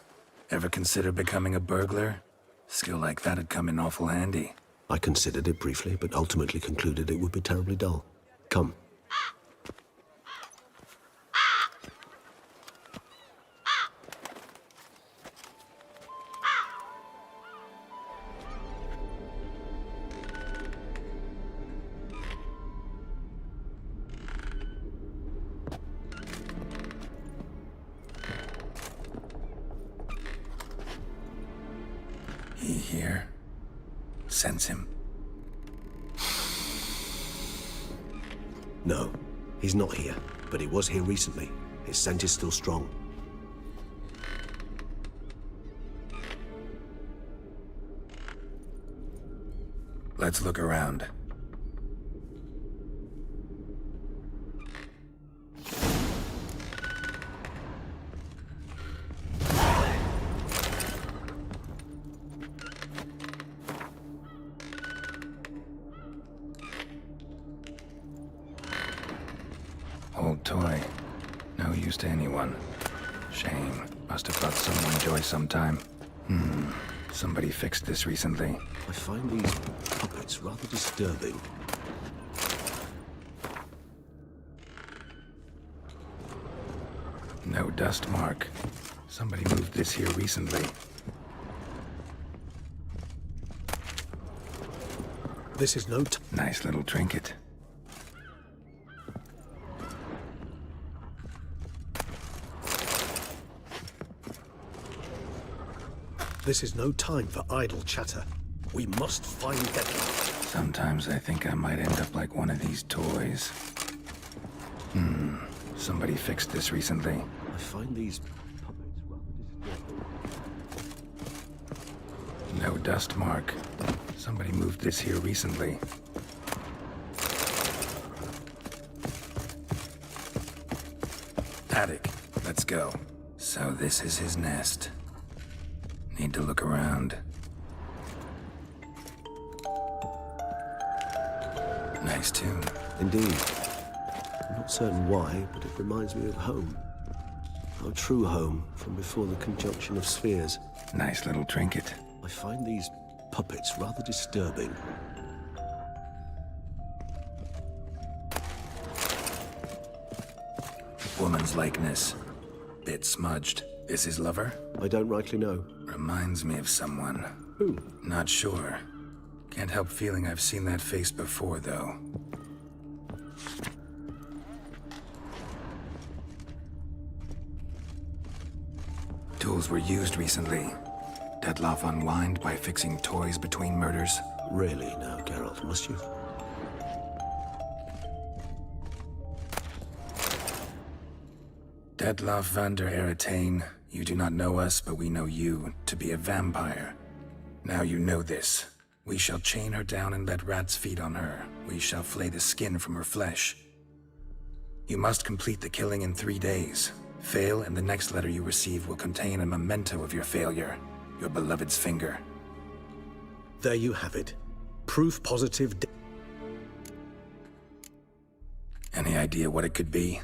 Ever consider becoming a burglar? Skill like that'd come in awful handy. I considered it briefly, but ultimately concluded it would be terribly dull. Come. He here? Sense him. No, he's not here, but he was here recently. His scent is still strong. Let's look around. Old toy. No use to anyone. Shame. Must have brought someone joy sometime. Somebody fixed this recently. I find these puppets rather disturbing. No dust mark. Somebody moved this here recently. This is no Nice little trinket. This is no time for idle chatter. We must find Detlef. Sometimes I think I might end up like one of these toys. Somebody fixed this recently. I find these puppets rather disturbing. No dust mark. Somebody moved this here recently. Attic. Let's go. So this is his nest. Need to look around. Nice tune. Indeed. I'm not certain why, but it reminds me of home. Our true home from before the conjunction of spheres. Nice little trinket. I find these puppets rather disturbing. Woman's likeness. Bit smudged. This his lover? I don't rightly know. Reminds me of someone. Who? Not sure. Can't help feeling I've seen that face before, though. Tools were used recently. Detloff unwind by fixing toys between murders. Really now, Geralt, must you? Detloff van der Eretain, you do not know us, but we know you to be a vampire. Now you know this. We shall chain her down and let rats feed on her. We shall flay the skin from her flesh. You must complete the killing in 3 days. Fail, and the next letter you receive will contain a memento of your failure. Your beloved's finger. There you have it. Proof positive. Any idea what it could be?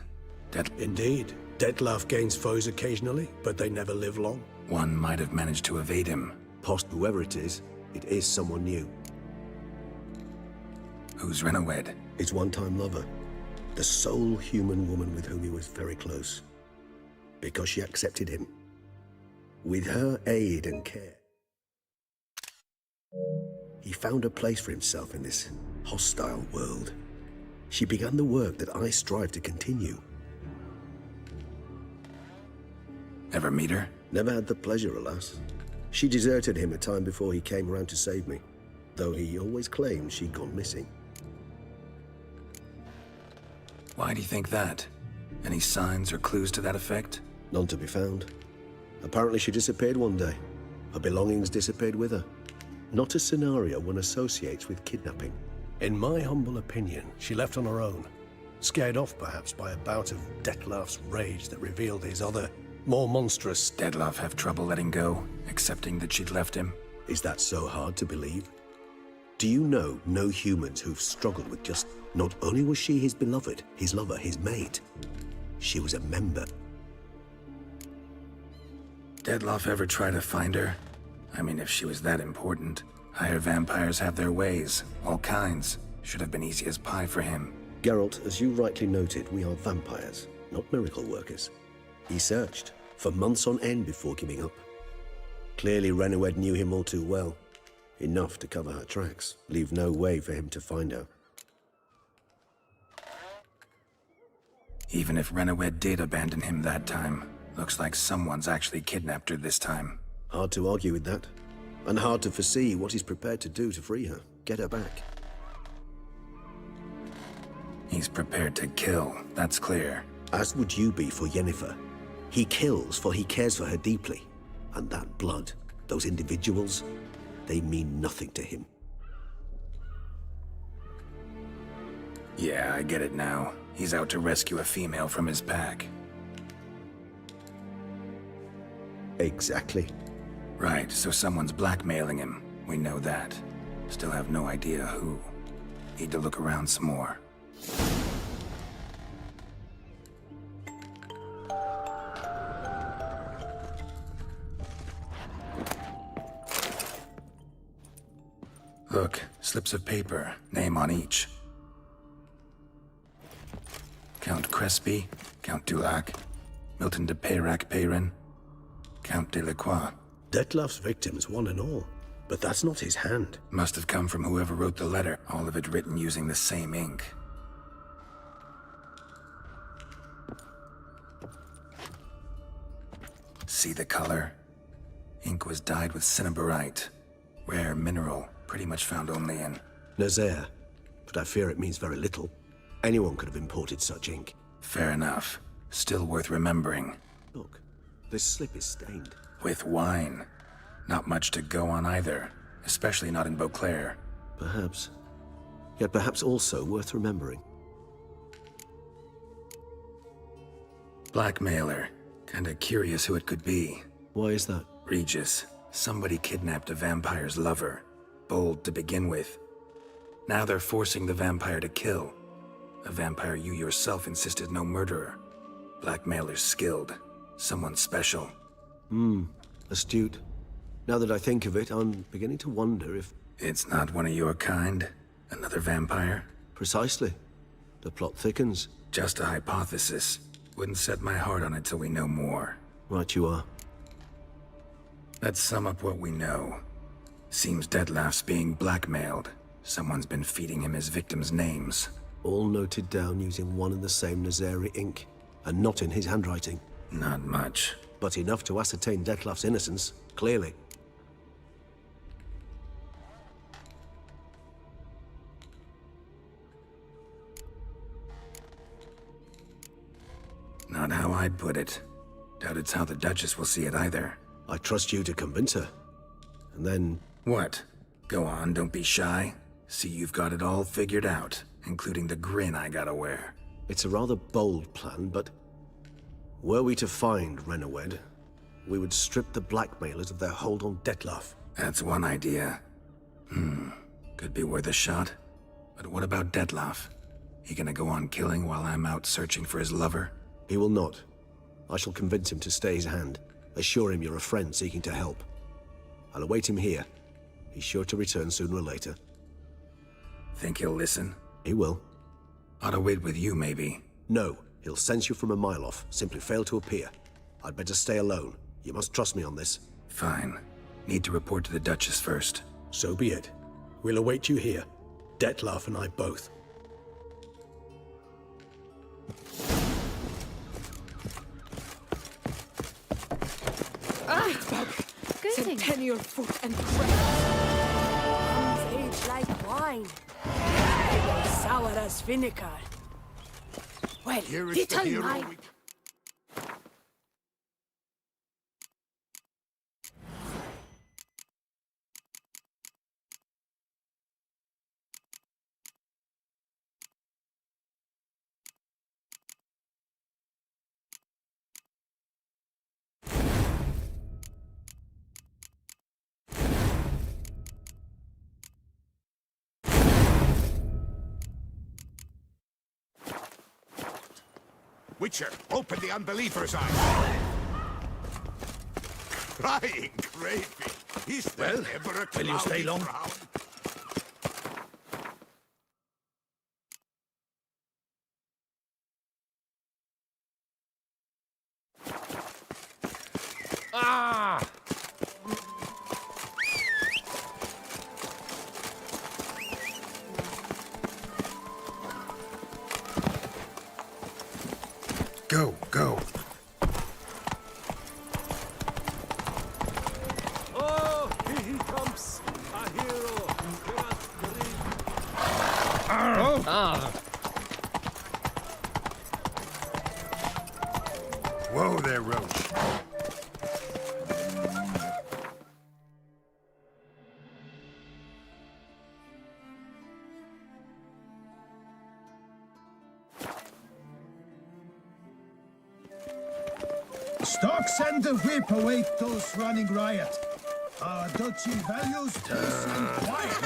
Indeed. Detlaff gains foes occasionally, but they never live long. One might have managed to evade him. Whoever it is someone new. Who's Renowed? His one-time lover. The sole human woman with whom he was very close. Because she accepted him. With her aid and care, he found a place for himself in this hostile world. She began the work that I strive to continue. Ever meet her? Never had the pleasure, alas. She deserted him a time before he came around to save me, though he always claimed she'd gone missing. Why do you think that? Any signs or clues to that effect? None to be found. Apparently she disappeared one day. Her belongings disappeared with her. Not a scenario one associates with kidnapping. In my humble opinion, she left on her own. Scared off, perhaps, by a bout of Detlaff's rage that revealed his other, more monstrous... Detlaff have trouble letting go, accepting that she'd left him? Is that so hard to believe? Do you know no humans who've struggled with just... Not only was she his beloved, his lover, his mate, she was a member. Detlaff ever try to find her? I mean, if she was that important. Higher vampires have their ways, all kinds. Should have been easy as pie for him. Geralt, as you rightly noted, we are vampires, not miracle workers. He searched for months on end before giving up. Clearly Renowed knew him all too well. Enough to cover her tracks, leave no way for him to find her. Even if Renowed did abandon him that time, looks like someone's actually kidnapped her this time. Hard to argue with that. And hard to foresee what he's prepared to do to free her, get her back. He's prepared to kill, that's clear. As would you be for Yennefer. He kills for he cares for her deeply. And that blood, those individuals, they mean nothing to him. Yeah, I get it now. He's out to rescue a female from his pack. Exactly. Right, so someone's blackmailing him. We know that. Still have no idea who. Need to look around some more. Look, slips of paper, name on each. Count Crespi, Count Dulac, Milton de Peyrac-Peyrin, Count Delacroix. Detlaff's victims, one and all. But that's not his hand. Must have come from whoever wrote the letter, all of it written using the same ink. See the color? Ink was dyed with cinnabarite. Rare mineral, pretty much found only in... Nazaire, but I fear it means very little. Anyone could have imported such ink. Fair enough. Still worth remembering. Look, this slip is stained. With wine. Not much to go on either, especially not in Beauclair. Perhaps. Yet perhaps also worth remembering. Blackmailer. Kinda curious who it could be. Why is that? Regis. Somebody kidnapped a vampire's lover. Bold to begin with. Now they're forcing the vampire to kill. A vampire you yourself insisted no murderer. Blackmailer's skilled. Someone special. Astute. Now that I think of it, I'm beginning to wonder if... It's not one of your kind? Another vampire? Precisely. The plot thickens. Just a hypothesis. Wouldn't set my heart on it till we know more. Right you are. Let's sum up what we know. Seems Detlef's being blackmailed. Someone's been feeding him his victims' names. All noted down using one and the same Nazari ink, and not in his handwriting. Not much. But enough to ascertain Detlef's innocence, clearly. Not how I'd put it. Doubt it's how the Duchess will see it either. I trust you to convince her. And then... What? Go on, don't be shy. See, you've got it all figured out, including the grin I gotta wear. It's a rather bold plan, but... Were we to find Renowed, we would strip the blackmailers of their hold on Detlef. That's one idea. Could be worth a shot. But what about Detlef? He gonna go on killing while I'm out searching for his lover? He will not. I shall convince him to stay his hand. Assure him you're a friend seeking to help. I'll await him here. He's sure to return sooner or later. Think he'll listen? He will. Ought to wait with you, maybe. No, he'll sense you from a mile off. Simply fail to appear. I'd better stay alone. You must trust me on this. Fine. Need to report to the Duchess first. So be it. We'll await you here. Detlef and I both. Centennial foot and crest. Arms age like wine. Sour as vinegar. Well, little mine. Witcher, open the unbeliever's eyes. Crying gravy. Is there ever a will you stay long? frown? Ah! Go, go. Oh, here he comes, a hero. Whoa there, Roach. Stocks and the whip await those running riot. Our duchy values peace and quiet.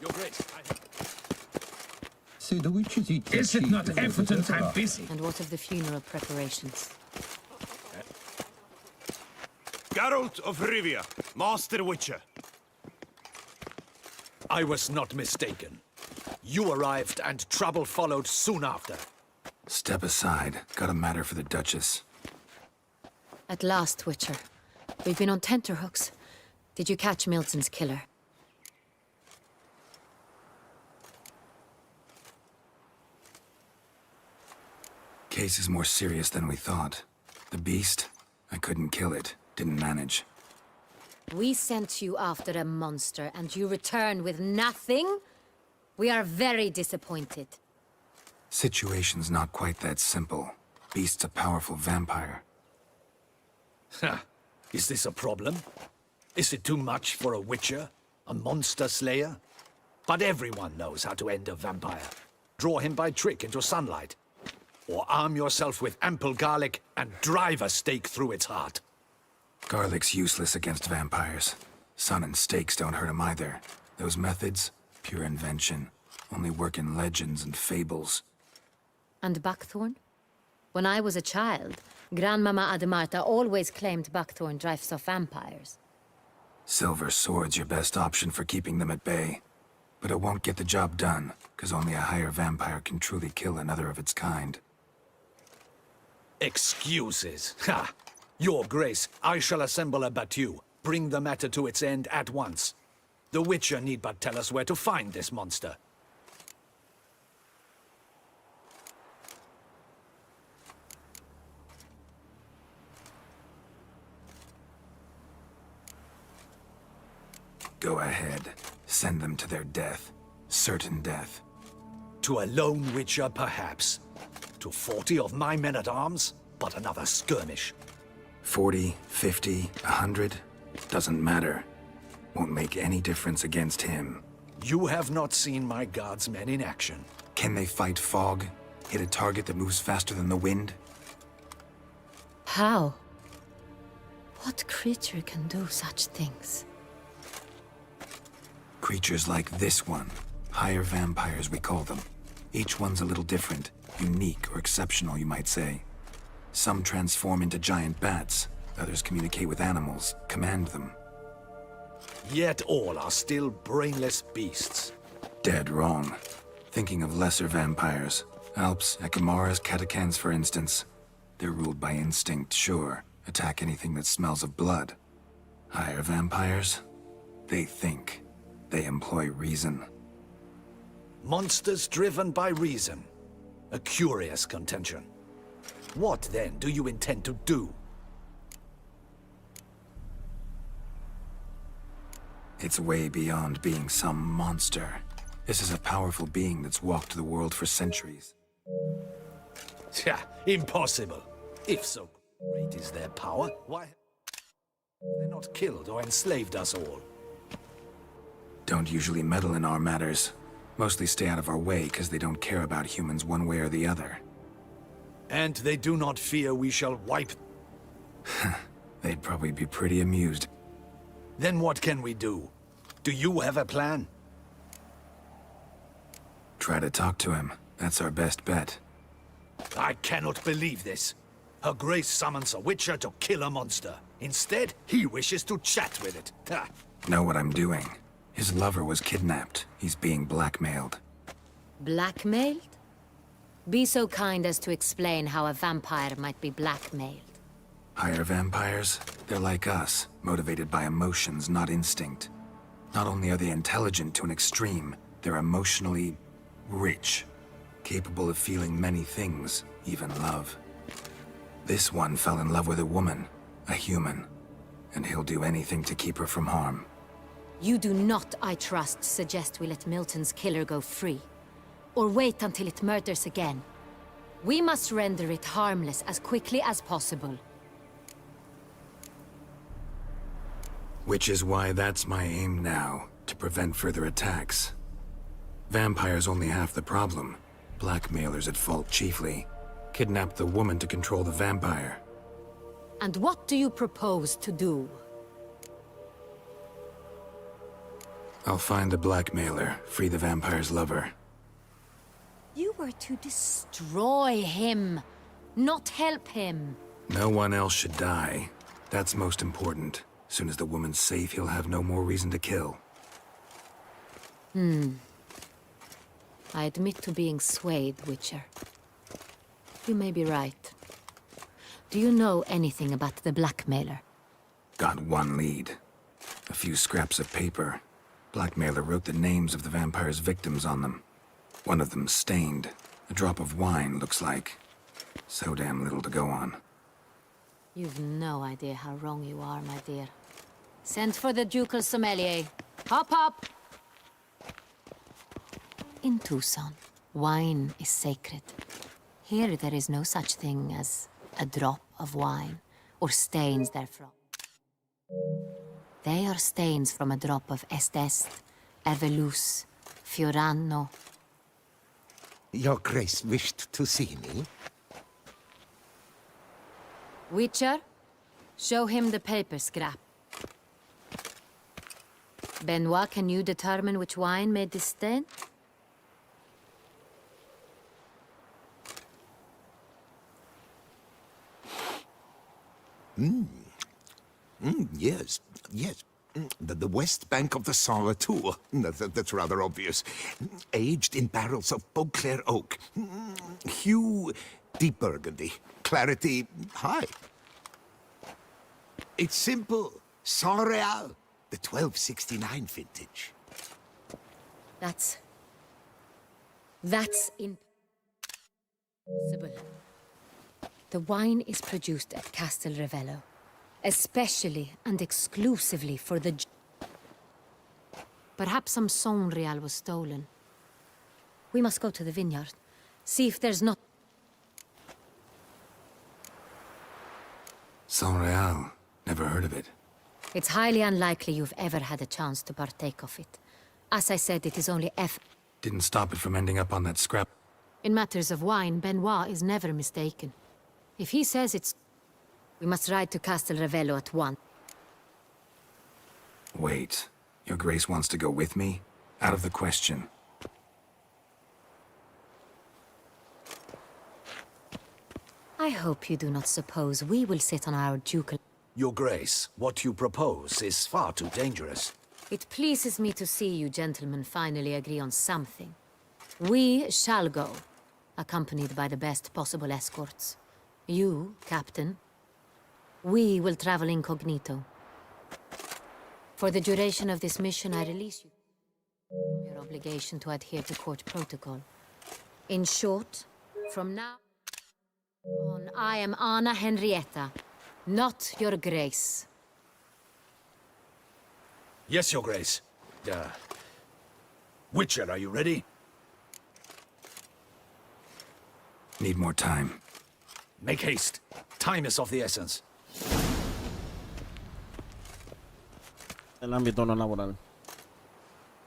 Your Grace, See, the witches eat. Is it not evident I'm busy? And what of the funeral preparations? Geralt of Rivia, Master Witcher. I was not mistaken. You arrived and trouble followed soon after. Step aside. Got a matter for the Duchess. At last, Witcher. We've been on tenterhooks. Did you catch Milton's killer? Case is more serious than we thought. The beast? I couldn't kill it. Didn't manage. We sent you after a monster, and you return with nothing? We are very disappointed. Situation's not quite that simple. Beast's a powerful vampire. Ha! Is this a problem? Is it too much for a witcher? A monster slayer? But everyone knows how to end a vampire. Draw him by trick into sunlight. Or arm yourself with ample garlic and drive a stake through its heart. Garlic's useless against vampires. Sun and stakes don't hurt him either. Those methods, Pure invention. Only work in legends and fables. And buckthorn? When I was a child, Grandmama Ademarta always claimed buckthorn drives off vampires. Silver sword's your best option for keeping them at bay. But it won't get the job done, because only a higher vampire can truly kill another of its kind. Excuses. Ha! Your Grace, I shall assemble a battue. Bring the matter to its end at once. The Witcher need but tell us where to find this monster. Go ahead. Send them to their death. Certain death. To a lone Witcher, perhaps. To 40 of my men-at-arms, but another skirmish. 40, 50, 100? Doesn't matter. Won't make any difference against him. You have not seen my guards' men in action. Can they fight fog? Hit a target that moves faster than the wind? How? What creature can do such things? Creatures like this one. Higher vampires, we call them. Each one's a little different. Unique or exceptional, you might say. Some transform into giant bats. Others communicate with animals, command them. Yet all are still brainless beasts. Dead wrong. Thinking of lesser vampires. Alps, Ekamaras, Catacans, for instance. They're ruled by instinct, sure. Attack anything that smells of blood. Higher vampires? They think. They employ reason. Monsters driven by reason. A curious contention. What, then, do you intend to do? It's way beyond being some monster. This is a powerful being that's walked the world for centuries. Yeah, impossible. If so great is their power, why have they not killed or enslaved us all? Don't usually meddle in our matters. Mostly stay out of our way because they don't care about humans one way or the other. And they do not fear we shall wipe... They'd probably be pretty amused. Then what can we do? Do you have a plan? Try to talk to him. That's our best bet. I cannot believe this. Her Grace summons a Witcher to kill a monster. Instead, he wishes to chat with it. Ha. Know what I'm doing. His lover was kidnapped. He's being blackmailed. Blackmailed? Be so kind as to explain how a vampire might be blackmailed. Higher vampires? They're like us, motivated by emotions, not instinct. Not only are they intelligent to an extreme, they're emotionally rich. Capable of feeling many things, even love. This one fell in love with a woman, a human. And he'll do anything to keep her from harm. You do not, I trust, suggest we let Milton's killer go free. Or wait until it murders again. We must render it harmless as quickly as possible. Which is why that's my aim now, to prevent further attacks. Vampires only half the problem. Blackmailers at fault chiefly. Kidnap the woman to control the vampire. And what do you propose to do? I'll find the blackmailer, free the vampire's lover. You were to destroy him, not help him. No one else should die. That's most important. Soon as the woman's safe, he'll have no more reason to kill. I admit to being swayed, Witcher. You may be right. Do you know anything about the blackmailer? Got one lead. A few scraps of paper. Blackmailer wrote the names of the vampire's victims on them. One of them stained. A drop of wine, looks like. So damn little to go on. You've no idea how wrong you are, my dear. Send for the ducal sommelier. Hop, hop! In Tucson, wine is sacred. Here there is no such thing as a drop of wine, or stains therefrom. They are stains from a drop of Est, Ervelus, Fiorano. Your Grace wished to see me? Witcher, show him the paper scrap. Benoit, can you determine which wine made this stain? Yes, yes. The west bank of the Saar too. That's rather obvious. Aged in barrels of Beauclair oak. Hue, deep burgundy. Clarity, high. It's simple. Saint Real, the 1269 vintage. That's impossible. The wine is produced at Castel Ravello, especially and exclusively for the... Perhaps some Saint Real was stolen. We must go to the vineyard, see if there's not... Saint Real. Never heard of it. It's highly unlikely you've ever had a chance to partake of it. As I said, it is only Didn't stop it from ending up on that scrap. In matters of wine, Benoit is never mistaken. If he says it's... We must ride to Castel Ravello at once. Wait. Your Grace wants to go with me? Out of the question. I hope you do not suppose we will sit on our ducal... Your Grace, what you propose is far too dangerous. It pleases me to see you gentlemen finally agree on something. We shall go, accompanied by the best possible escorts. You, Captain. We will travel incognito. For the duration of this mission, I release you from your obligation to adhere to court protocol. In short, from now on, I am Anna Henrietta, not your Grace. Yes, Your Grace. Witcher, are you ready? Need more time. Make haste. Time is of the essence. El ámbito no laboral.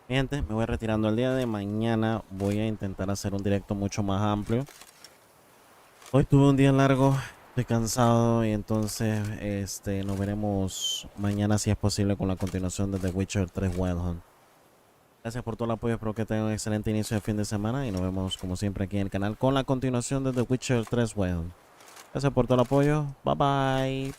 Gente, me voy retirando. El día de mañana voy a intentar hacer un directo mucho más amplio. Hoy tuve un día largo, estoy cansado y entonces nos veremos mañana si es posible con la continuación de The Witcher 3 Wild Hunt. Gracias por todo el apoyo, espero que tengan un excelente inicio de fin de semana y nos vemos como siempre aquí en el canal con la continuación de The Witcher 3 Wild Hunt. Gracias por todo el apoyo, bye bye.